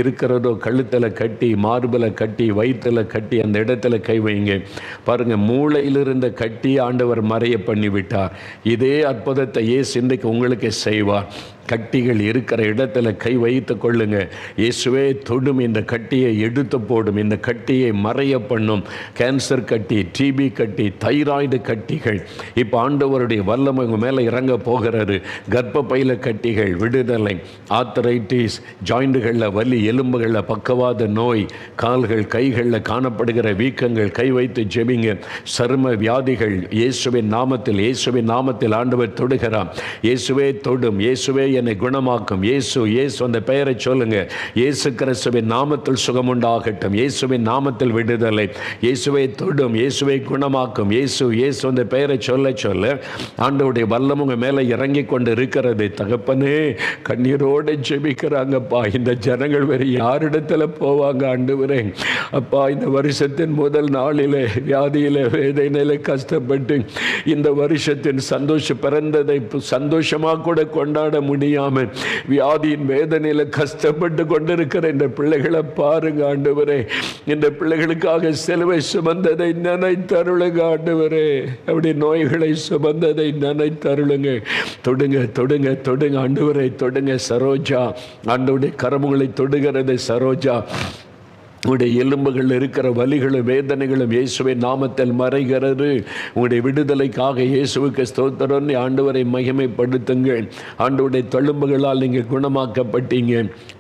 இருக்கிறதோ கழுத்தில் கட்டி, மார்பில் கட்டி, வயிற்றில் கட்டி அந்த இடத்துல கை வைங்க. பாருங்கள், மூளையில் இருந்த கட்டி ஆண்டவர் மறைய பண்ணிவிட்டார். இதே அற்புதத்தை இயேசு இன்றைக்கு உங்களுக்கு செய்வார். கட்டிகள் இருக்கிற இடத்துல கை வைத்து கொள்ளுங்க. இயேசுவே தொடும், இந்த கட்டியை எடுத்து போடும், இந்த கட்டியை மறைய பண்ணும். கேன்சர் கட்டி, டிபி கட்டி, தைராய்டு கட்டிகள் இப்போ ஆண்டவருடைய வல்லமை உங்கள் மேலே இறங்க போகிறாரு. கர்ப்பப்பையில கட்டிகள் விடுதலை, ஆர்த்தரைட்டிஸ், ஜாயிண்டுகளில் வலி, எலும்புகளில் பக்கவாத நோய், கால்கள் கைகளில் காணப்படுகிற வீக்கங்கள் கை வைத்து ஜெபிங்க. சரும வியாதிகள் இயேசுவின் நாமத்தில், இயேசுவின் நாமத்தில் ஆண்டவர் தொடுகிறார். இயேசுவே தொடும், இயேசுவே என்னை குணமாக்கும். இயேசு, இயேசு அந்த பெயரை சொல்லுங்க. இயேசு கிறிஸ்துவின் நாமத்தில் சுகமுண்டாகட்டும், இயேசுவின் நாமத்தில் விடுதலை. இயேசுவை தொடும், இயேசுவை குணமாக்கும். இயேசு, இயேசு அந்த பெயரை சொல்ல சொல்ல ஆண்டவருடைய வல்லம் உங்க மேலே இறங்கி கொண்டு இருக்கிறது. தகப்பனே, கண்ணீரோடு ஜெபிக்கிறாங்கப்பா. இந்த ஜனங்கள் வேறு யாரிடத்துல போவாங்க ஆண்டவரே? அப்பா, இந்த வருஷத்தின் முதல் நாளிலே வியாதியில வேதனையில கஷ்டப்பட்டு இந்த வருஷத்தின் பிறந்ததை சந்தோஷமாக கூட கொண்டாட முடியாம வியாதியின் வேதனையில கஷ்டப்பட்டு கொண்டிருக்கிற இந்த பிள்ளைகளை பாருங்க ஆண்டவரே. இந்த பிள்ளைகளுக்காக சிலுவை சுமந்ததை நினைத்தருளுங்க ஆண்டவரே. அப்படி நோய்களை சுமந்ததை நினைத்தருளுங்க. தொடுங்க, தொடுங்க, தொடுங்க ஆண்டவரை, தொடுங்க. சரோஜா, ஆண்டவருடைய கரமுகளை தொடுகிறது. சரோஜா, உங்களுடைய எலும்புகள் இருக்கிற வலிகளும் வேதனைகளும் இயேசுவின் நாமத்தில் மறைகிறது. உங்களுடைய விடுதலைக்காக இயேசுவுக்கு ஸ்தோத்திரம். ஆண்டவரை மகிமைப்படுத்துங்கள். ஆண்டவருடைய தழும்புகளால் நீங்கள் குணமாக்கப்பட்டீங்க.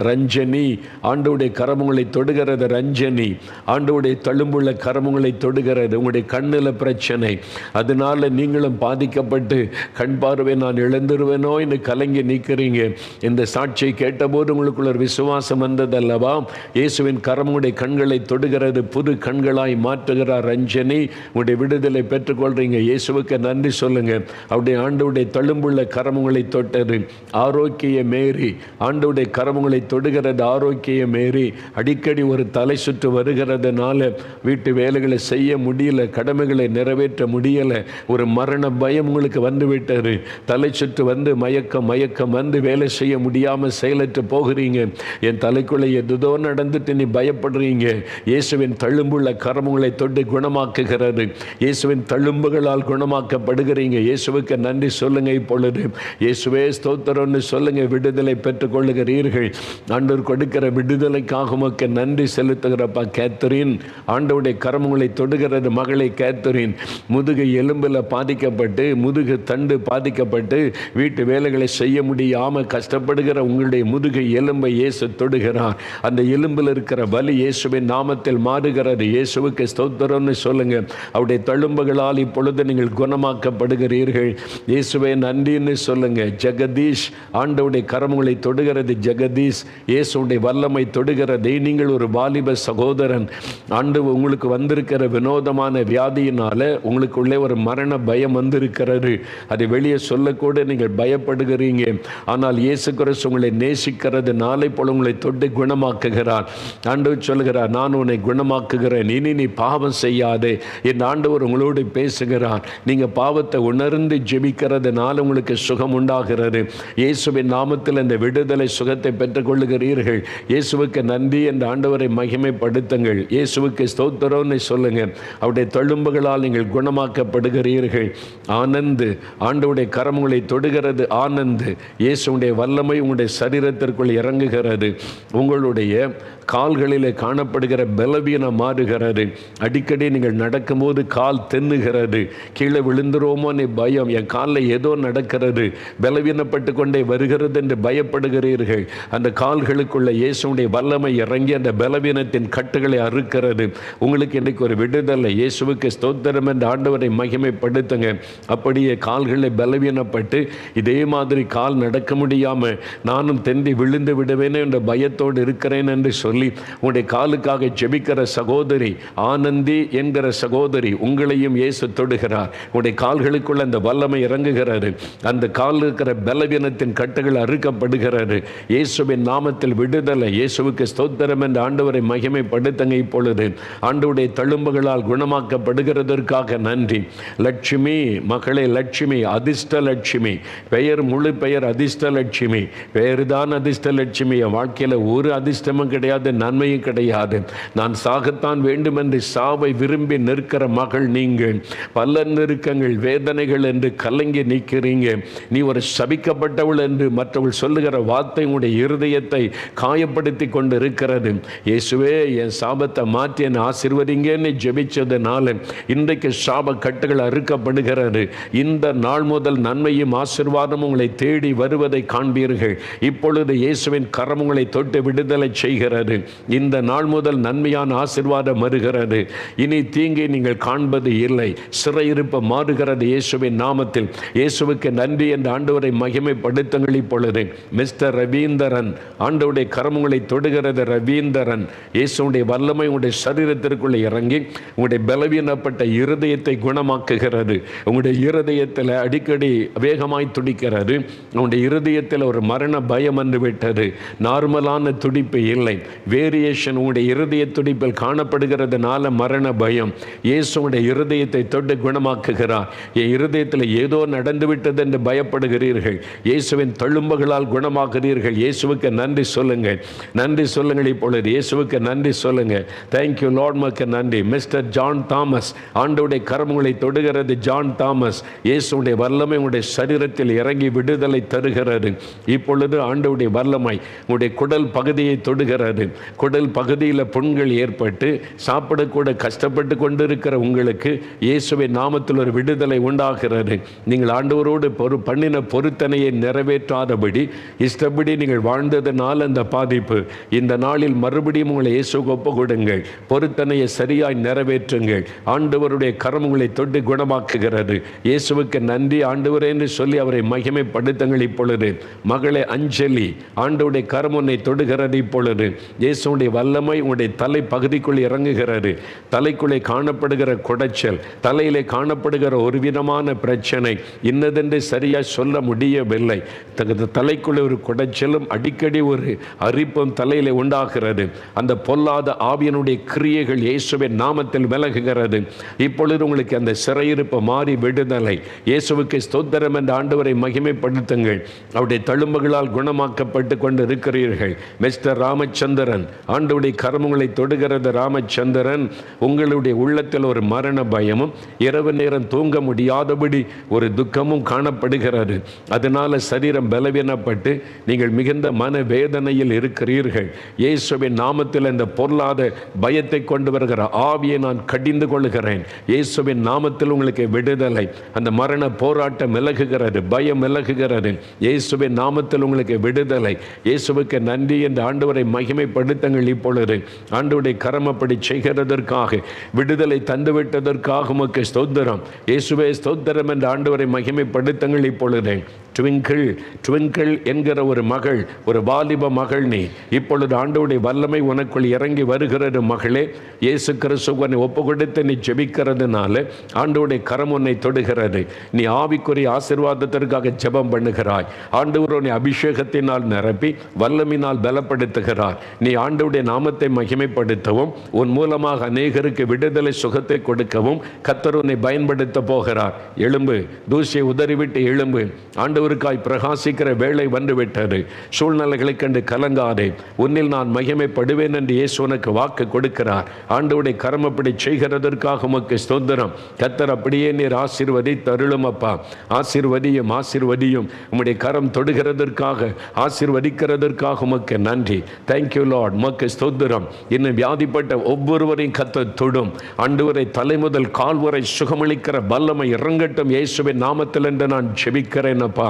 ரஞ்சனி, ஆண்டவருடைய கரமுங்களை தொடுகிறது. ரஞ்சனி, ஆண்டவருடைய தழும்புள்ள கரமுங்களை தொடுகிறது. உங்களுடைய கண்ணில் பிரச்சனை, அதனால நீங்களும் பாதிக்கப்பட்டு கண் பார்வை நான் இழந்துருவேனோ என்று கலங்கி நிற்கிறீங்க. இந்த சாட்சியை கேட்டபோது உங்களுக்குள்ள ஒரு விசுவாசம் வந்ததல்லவா? இயேசுவின் கரமுடைய கண்களை தொடுகிறது, புது கண்களாய் மாற்றுகிறார். ரஞ்சனி, உங்களுடைய விடுதலை பெற்றுக்கொள்றீங்க. இயேசுவுக்கு நன்றி சொல்லுங்க. அவருடைய ஆண்டவருடைய தழும்புள்ள கரமுங்களை தொட்டது. ஆரோக்கிய மேரி, ஆண்டவருடைய கரமுங்களை தொடுகிறது. ஆரோக்கிய மேரி, அடிக்கடி ஒரு தலை சுற்று வருகிறதுனால வீட்டு வேலைகளை செய்ய முடியல, கடமைகளை நிறைவேற்ற முடியல, ஒரு மரண பயம் உங்களுக்கு வந்து விட்டது. தலை சுற்று வந்து மயக்கம் வந்து வேலை செய்ய முடியாமல் செயலற்று போகிறீங்க. என் தலைக்குள்ளே எதுதோ நடந்துட்டு நீ பயப்படுறீங்க. இயேசுவின் தழும்புள்ள கரமுங்களை தொட்டு குணமாக்குகிறது. இயேசுவின் தழும்புகளால் குணமாக்கப்படுகிறீங்க. இயேசுவுக்கு நன்றி சொல்லுங்க. இப்பொழுது இயேசுவே ஸ்தோத்திரம்னு சொல்லுங்க. விடுதலை பெற்றுக் கொள்ளுகிறீர்கள். ஆண்டவர் கொடுக்கிற விடுதலைக்காக உமக்கு நன்றி செலுத்துகிறப்பா. கேத்தரின், ஆண்டவருடைய கரமுங்களை தொடுகிறது. மகளை கேத்தரின், முதுகு எலும்பில் பாதிக்கப்பட்டு, முதுகு தண்டு பாதிக்கப்பட்டு வீட்டு வேலைகளை செய்ய முடியாமல் கஷ்டப்படுகிற உங்களுடைய முதுகு எலும்பை இயேசு தொடுகிறார். அந்த எலும்பில் இருக்கிற வலி இயேசுவின் நாமத்தில் மாறுகிறது. இயேசுவுக்கு ஸ்தோத்திரம்னு சொல்லுங்க. அவருடைய தழும்புகளால் இப்பொழுது நீங்கள் குணமாக்கப்படுகிறீர்கள். இயேசுவே நன்றின்னு சொல்லுங்க. ஜெகதீஷ், ஆண்டவருடைய கரமுகளை தொடுகிறது. ஜெகதீஷ், இயேசுடைய வல்லமை தொடுகிறது. நீங்கள் ஒரு வாலிப சகோதரன். ஆண்டவர் உங்களுக்கு வந்திருக்கிற வினோதமான வியாதியினால உங்களுக்குள்ளே ஒரு மரண பயம் வந்திருக்கிறது. அதை வெளியே சொல்லக்கூட நீங்கள் பயப்படுகிறீங்க. ஆனால் இயேசு கிறிஸ்து உங்களை நேசிக்கிறதுனால இப்போ உங்களை தொட்டு குணமாக்குகிறார். ஆண்டவர் சொல்லுகிறார், நான் உன்னை குணமாக்குகிறேன், இனி நீ பாவம் செய்யாதே. என் ஆண்டவர் உங்களோடு பேசுகிறார். நீங்கள் பாவத்தை உணர்ந்து ஜெபிக்கிறதுனால உங்களுக்கு சுகம் உண்டாகிறது. இயேசுவின் நாமத்தில் இந்த விடுதலை சுகத்தை பெற்றுக்கொள்ளுகிறீர்கள். இயேசுவுக்கு நன்றி என்ற ஆண்டவரை மகிமைப்படுத்துங்கள். இயேசுவுக்கு ஸ்தோத்திரம்னு சொல்லுங்க. அவருடைய தழும்புகளால் நீங்கள் குணமாக்கப்படுகிறீர்கள். ஆனந்து, ஆண்டவருடைய கரமுகளை தொடுகிறது. ஆனந்து, இயேசுடைய வல்லமை உங்களுடைய சரீரத்திற்குள் இறங்குகிறது. உங்களுடைய கால்களிலே காணப்படுகிற பலவீனம் மாறுகிறது. அடிக்கடி நீங்கள் நடக்கும்போது கால் தென்னுகிறது. கீழே விழுந்துருவோமோ பயம், என் காலில் ஏதோ நடக்கிறது, பலவீனப்பட்டு கொண்டே வருகிறது என்று பயப்படுகிறீர்கள். அந்த கால்களுக்குள்ள இயேசுடைய வல்லமை இறங்கி அந்த பலவீனத்தின் கட்டுகளை அறுக்கிறது. உங்களுக்கு இன்றைக்கு ஒரு விடுதலை. இயேசுவுக்கு ஸ்தோத்திரம் என்ற ஆண்டவரை மகிமைப்படுத்துங்க. அப்படியே கால்களை பலவீனப்பட்டு இதே மாதிரி கால் நடக்க முடியாமல் நானும் தெந்தி விழுந்து விடுவேனே என்ற பயத்தோடு இருக்கிறேன் என்று சொல்லி உங்களுடைய காலுக்காக ஜெபிக்கிற சகோதரி, ஆனந்தி என்கிற சகோதரி, உங்களையும் இயேசு தொடுகிறார். உங்களுடைய கால்களுக்குள்ள அந்த வல்லமை இறங்குகிறது. அந்த காலில் இருக்கிற பலவீனத்தின் கட்டுகள் அறுக்கப்படுகிறது. இயேசுவின் நாமத்தில் விடுதலை. இயேசுவுக்கு ஸ்தோத்திரம் என்ற ஆண்டவரை மகிமைப்படுத்துங்க. இப்பொழுது ஆண்டவருடைய தழும்புகளால் குணமாக்கப்படுகிறதற்காக நன்றி. லட்சுமி, மகளே லட்சுமி, அதிர்ஷ்ட லட்சுமி, பெயர் முழு பெயர் அதிர்ஷ்ட லட்சுமி, பெயர் தான் அதிர்ஷ்ட லட்சுமி. வாழ்க்கையில் ஒரு அதிர்ஷ்டமும் கிடையாது, கிடையாது, நன்மையும் கிடையாது. நான் சாகத்தான் வேண்டும் என்று சாவை விரும்பி நிற்கிற மகள் நீங்கள். பல நெருக்கங்கள், வேதனைகள் என்று கலங்கி நிற்கிறீங்க. நீ ஒரு சபிக்கப்பட்டவள் என்று மற்றவள் சொல்லுகிற வார்த்தை உடைய இருதயத்தை காயப்படுத்தி கொண்டு இருக்கிறது. இயேசுவே, என் சாபத்தை மாற்றி என்னை ஆசீர்வதிங்கன்னு ஜெபிச்சதுனால இன்றைக்கு சாப கட்டுகள் அறுக்கப்படுகிறது. இந்த நாள் முதல் நன்மையும் ஆசீர்வாதமும் உங்களை தேடி வருவதை காண்பீர்கள். இப்பொழுது இயேசுவின் கரம் உங்களை தொட்டு விடுதலை செய்கிறது. இந்த நாள் முதல் நன்மையான ஆசீர்வாதம் வருகிறது. இனி தீங்கை நீங்கள் காண்பது இல்லை. சிறையிருப்பு மாறுகிறது இயேசுவின் நாமத்தில். இயேசுவுக்கு நன்றி என்று ஆண்டவரை மகிமைப்படுத்துங்கள். இப்பொழுது மிஸ்டர் ரவீந்திரன், ஆண்டவருடைய கரம் உங்களை தொடுகிறது. ரவீந்திரன், இயேசுடைய வல்லமை உங்களுடைய சரீரத்திற்குள்ளே இறங்கி உங்களுடைய பலவீனப்பட்ட இருதயத்தை குணமாக்குகிறது. உங்களுடைய இருதயத்தில் அடிக்கடி வேகமாய் துடிக்கிறது. உங்களுடைய இருதயத்தில் ஒரு மரண பயம் வந்து விட்டது. நார்மலான துடிப்பு இல்லை, வேரியேஷன் உங்களுடைய இருதய துடிப்பில் காணப்படுகிறதுனால மரண பயம். இயேசுடைய இருதயத்தை தொட்டு குணமாக்குகிறார். என் இருதயத்தில் ஏதோ நடந்துவிட்டது என்று பயப்படுகிறீர்கள். இயேசுவின் தழும்புகளால் குணமாக்குகிறீர்கள். இயேசுவுக்கு நன்றி சொல்லுங்கள், நன்றி சொல்லுங்கள். இப்பொழுது இயேசுவுக்கு நன்றி சொல்லுங்கள். தேங்க்யூ லார்ட், மக்கு நன்றி. மிஸ்டர் ஜான் தாமஸ், ஆண்டவருடைய கரம் உங்களை தொடுகிறது. ஜான் தாமஸ், இயேசுடைய வல்லமை உங்களுடைய சரீரத்தில் இறங்கி விடுதலை தருகிறது. இப்பொழுது ஆண்டவருடைய வல்லமை உங்களுடைய குடல் பகுதியை தொடுகிறது. குடல் பகுதியில் புண்கள் ஏற்பட்டு சாப்பிடக்கூட கஷ்டப்பட்டு கொண்டிருக்கிற உங்களுக்கு இயேசுவின் நாமத்தில் ஒரு விடுதலை உண்டாகிறது. நீங்கள் ஆண்டவரோடு பண்ணின பொருத்தனையை நிறைவேற்றாதபடி இஷ்டப்படி நீங்கள் வாழ்ந்ததனால் அந்த பாதிப்பு. இந்த நாளில் மறுபடியும் உங்களை இயேசுக்கு ஒப்பு கொடுங்கள். பொருத்தனையை சரியாய் நிறைவேற்றுங்கள். ஆண்டவருடைய கரம் உங்களை தொட்டு குணமாக்குகிறது. இயேசுவுக்கு நன்றி ஆண்டவரே என்று சொல்லி அவரை மகிமைப்படுத்துங்கள். இப்பொழுது மகளே அஞ்சலி, ஆண்டவருடைய கரம் உன்னை தொடுகிறது. இப்பொழுது இயேசுடைய வல்லமை உங்களுடைய தலை பகுதிக்குள் இறங்குகிறது. தலைக்குள்ளே காணப்படுகிற குடைச்சல், தலையிலே காணப்படுகிற ஒரு விதமான பிரச்சனை இன்னதென்று சரியாக சொல்ல முடியவில்லை. தலைக்குள்ளே ஒரு குடைச்சலும் அடிக்கடி ஒரு அரிப்பும் தலையிலே உண்டாகிறது. அந்த பொல்லாத ஆவியனுடைய கிரியைகள் இயேசுவின் நாமத்தில் விலகுகிறது. இப்பொழுது உங்களுக்கு அந்த சிறையிருப்பு மாறி விடுதலை. இயேசுவுக்கு ஸ்தோத்திரம் என்ற ஆண்டவரை மகிமைப்படுத்துங்கள். அவருடைய தழும்புகளால் குணமாக்கப்பட்டு கொண்டு இருக்கிறீர்கள். மிஸ்டர் ராமச்சந்திரன், ஆண்டவருடைய கரமுங்களை தொடுகிறது. ராமச்சந்திரன், உங்களுடைய உள்ளத்தில் ஒரு மரண பயமும் இரவு நேரம் தூங்க முடியாதபடி ஒரு துக்கமும் காணப்படுகிறது. அதனால சரீரம் பலவீனப்பட்டு நீங்கள் மிகுந்த மன வேதனையில் இருக்கிறீர்கள். இயேசுவின் நாமத்தில் இந்த பொருளாத பயத்தை கொண்டு வருகிற ஆவியை நான் கடிந்து கொள்கிறேன். இயேசுவின் நாமத்தில் உங்களுக்கு விடுதலை. அந்த மரண போராட்டம் விலகுகிறது, பயம் விலகுகிறது. இயேசுவின் நாமத்தில் உங்களுக்கு விடுதலை. இயேசுவுக்கு நன்றி என்று ஆண்டவரை மகிமைப்படுத்துங்கள். இப்பொழுது ஆண்டவருடைய கரம் அப்படி செய்கிறதற்காக, விடுதலை தந்துவிட்டதற்காக உமக்கு ஸ்தோத்திரம். இயேசுவே ஸ்தோத்திரம் என்று ஆண்டவரை மகிமைப்படுத்துங்கள். இப்பொழுது ட்விங்கிள் என்கிற ஒரு மகள், ஒரு வாலிப மகள் நீ. இப்பொழுது ஆண்டவருடைய வல்லமை உனக்குள் இறங்கி வருகிறது. மகளே, இயேசு கிறிஸ்துவை ஒப்பு கொடுத்து நீ ஜெபிக்கிறதுனால ஆண்டவருடைய கரம் உன்னை தொடுகிறது. நீ ஆவிக்குரிய ஆசீர்வாதத்திற்காக ஜெபம் பண்ணுகிறாய். ஆண்டவர் உன்னை அபிஷேகத்தினால் நிரப்பி வல்லமினால் பலப்படுத்துகிறார். நீ ஆண்டவருடைய நாமத்தை மகிமைப்படுத்தவும் உன் மூலமாக அநேகருக்கு விடுதலை சுகத்தை கொடுக்கவும் கர்த்தர் உன்னை பயன்படுத்த போகிறார். எழும்பு, தூசியை உதறிவிட்டு எழும்பு. ஆண்டவருக்காய் பிரகாசிக்கிற வேளை வந்துவிட்டது. சூழ்நிலைகளை கண்டு கலங்காதே. உன்னில் நான் மகிமைப்படுவேன் என்று இயேசு உனக்கு வாக்கு கொடுக்கிறார். ஆண்டவருடைய கரம் அப்படி செய்கிறதற்காக உமக்கு ஸ்தோத்திரம். கர்த்தர் அப்படியே நீர் ஆசீர்வதித்து அருளும் அப்பா. ஆசீர்வதியும் ஆசீர்வதியும். உம்முடைய கரம் தொடுகிறதற்காக, ஆசீர்வதிக்கிறதற்காக உமக்கு நன்றி. தேங்க்யூ லார்ட், உமக்கு ஸ்தோத்திரம். இன்னும் வியாதிப்பட்ட ஒவ்வொருவரையும் கர்த்தர் தொடும். ஆண்டவரை தலை முதல் கால் வரை சுகமளிக்கிற வல்லமை இறங்கட்டும் இயேசுவின் நாமத்தில் என்று நான் ஜெபிக்கிறேன் அப்பா.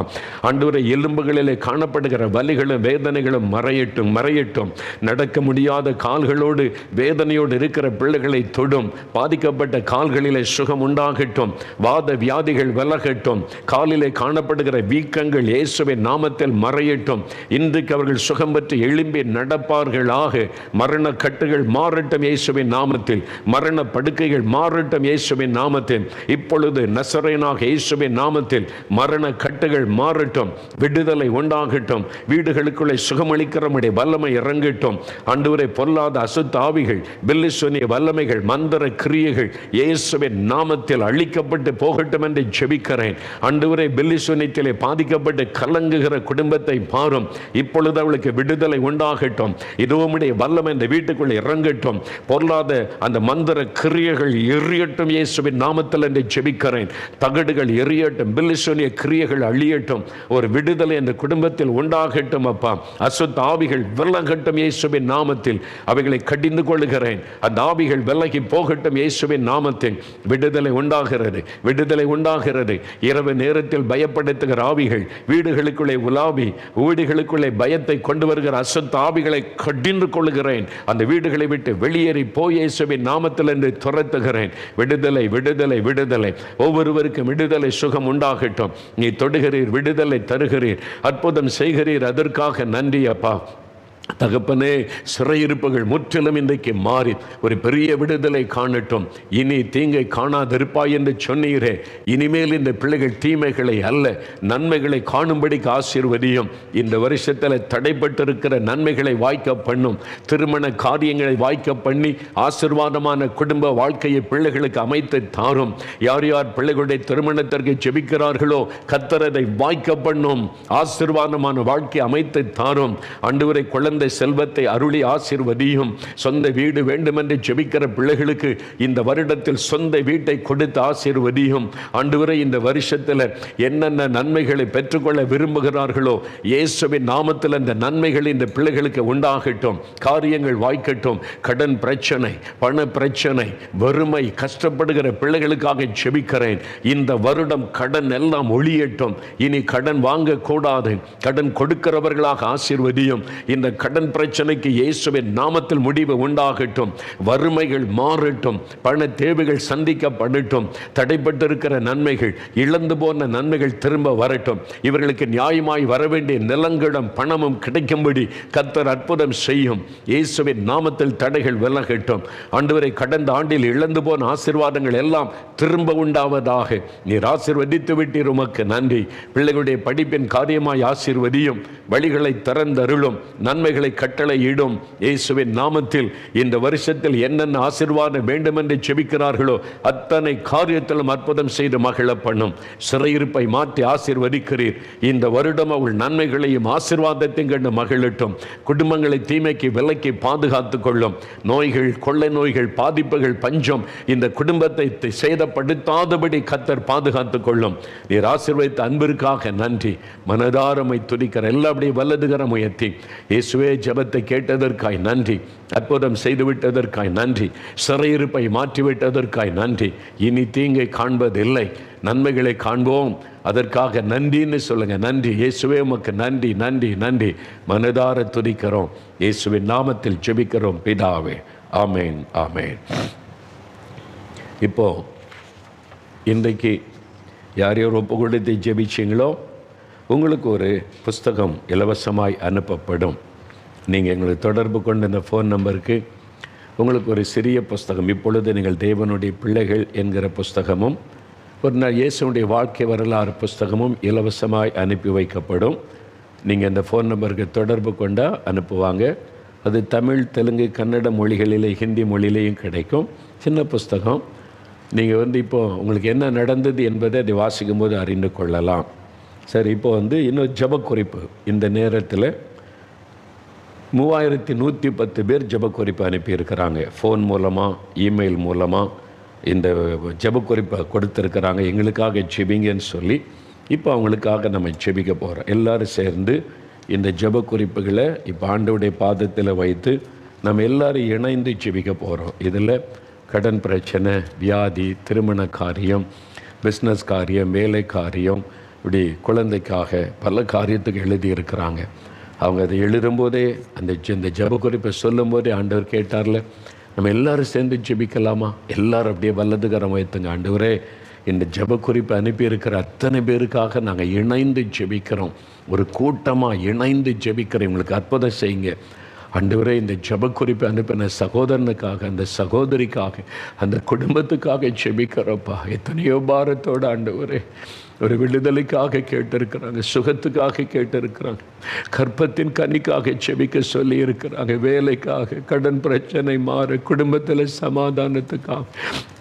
ஆண்டவரை எலும்புகளிலே காணப்படுகிற வலிகளும் வேதனைகளும் மறையட்டும், மறையட்டும். நடக்க முடியாத கால்களோடு வேதனையோடு இருக்கிற பிள்ளைகளை தொடும். பாதிக்கப்பட்ட கால்களிலே சுகம் உண்டாகட்டும். வாத வியாதிகள் விலகட்டும். காலிலே காணப்படுகிற வீக்கங்கள் இயேசுவின் நாமத்தில் மறையட்டும். இன்றைக்கு அவர்கள் சுகம் பெற்று எழும்பி நடப்பார்களாக. மரண கட்டுகள் மாறட்டும் இயேசுவின் நாமத்தில். மரண படுக்கைகள் மாறட்டும் இயேசுவின் நாமத்தில். இப்பொழுது நசரேயனாக இயேசுவின் நாமத்தில் மரண கட்டுகள் மாறட்டும், விடுதலை உண்டாகட்டும், வீடுகளுக்குள்ளே சுகமளிக்கிற நம்முடைய வல்லமை இறங்கட்டும். ஆண்டவரே, பொல்லாத அசுத்த ஆவிகள், பில்லிசூனிய வல்லமைகள், மந்திர கிரியைகள் இயேசுவின் நாமத்தில் அழிக்கப்பட்டு போகட்டும் என்று ஜெபிக்கிறேன். ஆண்டவரே, பில்லிசூனியத்திலே பாதிக்கப்பட்டு கலங்குகிற குடும்பத்தை பாரும். இப்பொழுது அவளுக்கு விடுதலை உண்டாகட்டும். இதோ உம்முடைய வல்லமை இந்த வீட்டுக்குள்ளே இறங்கட்டும். பொல்லாத அந்த மந்திர கிரியைகள் எரியட்டும் இயேசுவின் நாமத்தில் என்று ஜெபிக்கிறேன். தகடுகள் எரியட்டும், பில்லிசூனிய கிரியைகள் அழியட்டும். ஒரு விடுதலை அந்த குடும்பத்தில் உண்டாகட்டும். அப்பா, அசுத்த ஆவிகள் விலகட்டும் இயேசுவின் நாமத்தில். அவைகளை கடிந்து கொள்கிறேன். அந்த ஆவிகள் விலகி போகட்டும் இயேசுவின் நாமத்தில். விடுதலை உண்டாகிறது, விடுதலை உண்டாகிறது. இரவு நேரத்தில் பயப்படுத்துகிற ஆவிகள், வீடுகளுக்குள்ளே உலாவி வீடுகளுக்குள்ளே பயத்தை கொண்டு வருகிற அசுத்த ஆவிகளை கடிந்து கொள்கிறேன். அந்த வீடுகளை விட்டு வெளியேறி போய் இயேசுவின் நாமத்தில் என்று துரத்துகிறேன். விடுதலை, விடுதலை, விடுதலை. ஒவ்வொருவருக்கும் விடுதலை, சுகம் உண்டாகட்டும். நீ தொடுகிறீர், விடுதலை தருகிறீர், அற்புதம் செய்கிறீர். அதற்காக நன்றி அப்பா. தகப்பனே, சிறையிருப்புகள் முற்றிலும் இன்றைக்கு மாறி ஒரு பெரிய விடுதலை காணட்டும். இனி தீங்கை காணாதிருப்பாய் என்று சொன்னீரே. இனிமேல் இந்த பிள்ளைகள் தீமைகளை அல்ல நன்மைகளை காணும்படிக்கு ஆசீர்வதியும். இந்த வருஷத்தில் தடைப்பட்டிருக்கிற நன்மைகளை வாய்க்க பண்ணும். திருமண காரியங்களை வாய்க்க பண்ணி ஆசீர்வாதமான குடும்ப வாழ்க்கையை பிள்ளைகளுக்கு அமைத்து தாரும். யார் யார் பிள்ளைகளுடைய திருமணத்திற்கு ஜெபிக்கிறார்களோ கர்த்தர் அதை வாய்க்க பண்ணும். ஆசீர்வாதமான வாழ்க்கை அமைத்து தாரும். ஆண்டவரை, குழந்தை செல்வத்தை அருளி ஆசீர்வதியும். சொந்த வீடு வேண்டுமென்று ஜெபிக்கிற பிள்ளைகளுக்கு இந்த வருடத்தில் சொந்த வீட்டை கொடுத்து ஆசீர்வதியும். ஆண்டவரே, இந்த வருஷத்தில் என்னென்ன நன்மைகளை பெற்றுக்கொள்ள விரும்புகிறார்களோ இயேசுவின் நாமத்தில் அந்த நன்மைகள் இந்த பிள்ளைகளுக்கு உண்டாகட்டும். காரியங்கள் வாய்க்கட்டும். கடன் பிரச்சனை, பண பிரச்சனை, வறுமை, கஷ்டப்படுகிற பிள்ளைகளுக்காக ஜெபிக்கிறேன். இந்த வருடம் கடன் எல்லாம் ஒழியட்டும். இனி கடன் வாங்கக்கூடாது. கடன் கொடுக்கிறவர்களாக ஆசீர்வதியும். இந்த கடன் பிரச்சனைக்கு இயேசுவின் நாமத்தில் முடிவு உண்டாகட்டும். வறுமைகள் மாறட்டும். பண தேவைகள் சந்திக்கப்படட்டும். தடைப்பட்டிருக்கிற நன்மைகள், இழந்து போன நன்மைகள் திரும்ப வரட்டும். இவர்களுக்கு நியாயமாய் வரவேண்டிய நிலங்களும் பணமும் கிடைக்கும்படி கர்த்தர் அற்புதம் செய்யும். இயேசுவின் நாமத்தில் தடைகள் விலகட்டும். ஆண்டவரை, கடந்த ஆண்டில் இழந்து போன ஆசீர்வாதங்கள் எல்லாம் திரும்ப உண்டாவதாக. நீர் ஆசீர்வதித்து விட்டீர், உமக்கு நன்றி. பிள்ளைகளுடைய படிப்பின் காரியமாய் ஆசீர்வதியும். வழிகளை திறந்தருளும். நன்மைகளை கட்டளையிடும். இயேசுவின் நாமத்தில் இந்த வருஷத்தில் என்னென்ன ஆசீர்வாதம் வேண்டும் என்று ஜெபிக்கிறார்களோ அத்தனை காரியத்திலும் அற்புதம் செய்து மகிழ பண்ணும். சிறையிருப்பை மாற்றி ஆசீர்வதிக்கிறீர். இந்த வருடம் அவள் நன்மைகளையும் ஆசீர்வாதத்தையும் கண்டு மகிழட்டும். குடும்பங்களை தீமைக்கு விலக்கி பாதுகாத்து கொள்ளும். நோய்கள், கொள்ளை நோய்கள், பாதிப்புகள், பஞ்சம் இந்த குடும்பத்தை சேதப்படுத்தாதபடி கர்த்தர் பாதுகாத்து கொள்ளும். நீர் ஆசீர்வதித்த அன்பிற்காக நன்றி. மனதாரமை துதிக்கிற எல்லாருடைய வலதுகரம் உயர்த்தி இயேசுவே, ஜெபத்தை கேட்டதற்காய் நன்றி. அற்புதம் செய்துவிட்டதற்காய் நன்றி. சிறையிருப்பை மாற்றிவிட்டதற்காய் நன்றி. இனி தீங்கை காண்பதில்லை, நன்மைகளை காண்போம். அதற்காக நன்றின்னு சொல்லுங்க. நன்றி இயேசுவே, உமக்கு நன்றி, நன்றி, நன்றி. மனதார துதிக்கிறோம். இயேசுவின் நாமத்தில் ஜெபிக்கிறோம் பிதாவே. ஆமேன், ஆமேன். இப்போ இன்றைக்கு யார் யார் ஒப்பு கொடுத்து ஜெபிச்சிங்களோ உங்களுக்கு ஒரு புஸ்தகம் இலவசமாய் அனுப்பப்படும். நீங்கள் எங்களுக்கு தொடர்பு கொண்ட இந்த ஃபோன் நம்பருக்கு உங்களுக்கு ஒரு சிறிய புஸ்தகம், இப்பொழுது நீங்கள் தேவனுடைய பிள்ளைகள் என்கிற புஸ்தகமும் ஒரு நாள் இயேசுடைய வாழ்க்கை வரலாறு புஸ்தகமும் இலவசமாய் அனுப்பி வைக்கப்படும். நீங்கள் இந்த ஃபோன் நம்பருக்கு தொடர்பு கொண்டால் அனுப்புவாங்க. அது தமிழ், தெலுங்கு, கன்னட மொழிகளிலே, ஹிந்தி மொழியிலையும் கிடைக்கும். சின்ன புஸ்தகம். நீங்கள் இப்போது உங்களுக்கு என்ன நடந்தது என்பதை அதை வாசிக்கும் போது அறிந்து கொள்ளலாம். சரி, இப்போ இன்னொரு ஜெபக்குறிப்பு. இந்த நேரத்தில் 3110 பேர் ஜெபக்குறிப்பு அனுப்பியிருக்கிறாங்க. ஃபோன் மூலமாக, இமெயில் மூலமாக இந்த ஜெபக்குறிப்பை கொடுத்துருக்கிறாங்க. எங்களுக்காக ஜெபிங்கன்னு சொல்லி இப்போ அவங்களுக்காக நம்ம ஜெபிக்க போகிறோம். எல்லோரும் சேர்ந்து இந்த ஜெபக்குறிப்புகளை இப்போ ஆண்டவருடைய பாதத்தில் வைத்து நம்ம எல்லோரும் இணைந்து ஜெபிக்க போகிறோம். இதில் கடன் பிரச்சனை, வியாதி, திருமண காரியம், பிஸ்னஸ் காரியம், வேலை காரியம், இப்படி குழந்தைக்காக பல காரியத்துக்கு எழுதியிருக்கிறாங்க. அவங்க அதை எழுதும்போதே இந்த ஜெபக்குறிப்பை சொல்லும்போதே ஆண்டவர் கேட்டார்ல, நம்ம எல்லோரும் சேர்ந்து ஜெபிக்கலாமா? எல்லோரும் அப்படியே வல்லதுகரம் வைத்துங்க. ஆண்டவரே, இந்த ஜெபக்குறிப்பை அனுப்பியிருக்கிற அத்தனை பேருக்காக நாங்கள் இணைந்து ஜெபிக்கிறோம். ஒரு கூட்டமாக இணைந்து ஜெபிக்கிறோம். உங்களுக்கு அற்புதம் செய்யுங்க ஆண்டவரே. இந்த ஜெபக்குறிப்பை அனுப்பின சகோதரனுக்காக, அந்த சகோதரிக்காக, அந்த குடும்பத்துக்காக ஜெபிக்கிறோப்பா. எத்தனையோ பாரத்தோடு ஆண்டவரே ஒரு விடுதலைக்காக கேட்டிருக்கிறாங்க, சுகத்துக்காக கேட்டிருக்கிறாங்க, கற்பத்தின் கனிக்காக செபிக்க சொல்லி இருக்கிறாங்க, வேலைக்காக, கடன் பிரச்சனை மாற, குடும்பத்தில் சமாதானத்துக்காக,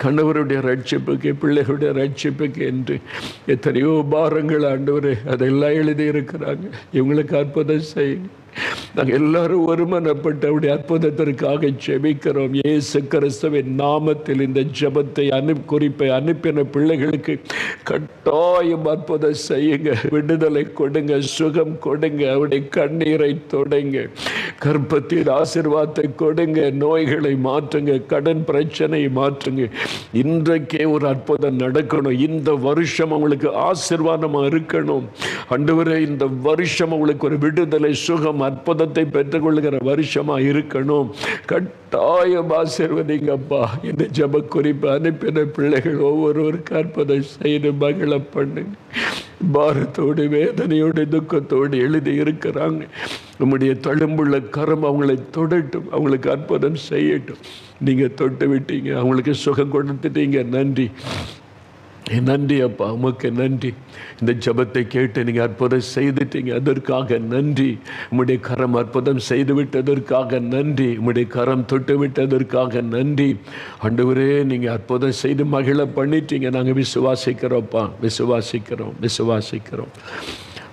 கணவருடைய ரட்சிப்புக்கு, பிள்ளைகளுடைய ரட்சிப்புக்கு என்று எத்தனையோ பாரங்கள் ஆண்டவரே அதெல்லாம் எழுதி இருக்கிறாங்க. இவங்களுக்கு அற்புதம் செய்யுங்க. நாங்கள் எல்லாரும் ஒருமனப்பட்டு அவருடைய அற்புதத்திற்காக ஜெபிக்கிறோம். இயேசு கிறிஸ்துவின் நாமத்தில் இந்த ஜெபத்தை குறிப்பை அனுப்பின பிள்ளைகளுக்கு கட்டாயம் அற்புதம் செய்யுங்க, விடுதலை கொடுங்க, சுகம் கொடுங்க, அவருடைய கண்ணீரை தொடங்க, கற்பத்தின் ஆசீர்வாதத்தை கொடுங்க, நோய்களை மாற்றுங்க, கடன் பிரச்சனையை மாற்றுங்க. இன்றைக்கே ஒரு அற்புதம் நடக்கணும். இந்த வருஷம் அவங்களுக்கு ஆசீர்வாதமாக இருக்கணும். ஆண்டவரே, இந்த வருஷம் அவங்களுக்கு ஒரு விடுதலை, சுகம், அற்புதத்தை பெற்றுக்கொள்கிற வருஷமா இருக்கணும். கட்டாயம் ஆசீர்வதிங்கப்பா. இந்த ஜெப குறிப்பு அனுப்பின பிள்ளைகள் ஒவ்வொருவருக்கு அற்புதம் செய்து மகிழ பண்ணுங்க. பாரத்தோடு, வேதனையோடு, துக்கத்தோடு எழுதி இருக்கிறாங்க. நம்முடைய தழும்புள்ள கரம் அவங்களை தொடட்டும், அவங்களுக்கு அற்புதம் செய்யட்டும். நீங்கள் தொட்டு விட்டீங்க, அவங்களுக்கு சுகம் கொடுத்துட்டீங்க. நன்றி, நன்றி அப்பா, உமக்கு நன்றி. இந்த ஜெபத்தை கேட்டு நீங்கள் அற்புதம் செய்துட்டீங்க, அதற்காக நன்றி. உம்முடைய கரம் அற்புதம் செய்து விட்டதற்காக நன்றி. உம்முடைய கரம் தொட்டு விட்டதற்காக நன்றி. ஆண்டவரே, நீங்கள் அற்புதம் செய்து மகிழ பண்ணிட்டீங்க. நாங்கள் விசுவாசிக்கிறோம்ப்பா, விசுவாசிக்கிறோம்.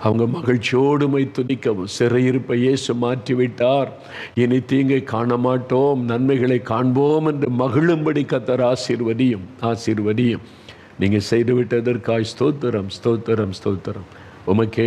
அவங்க மகிழ்ச்சியோடு மை துதிக்கவும். சிறையிருப்பை இயேசு மாற்றிவிட்டார், இனி தீங்கை காண மாட்டோம், நன்மைகளை காண்போம் என்று மகிழும்படி கர்த்தர் ஆசீர்வதியும். நீங்கள் செய்து விட்டதற்காய் ஸ்தோத்திரம். உமக்கே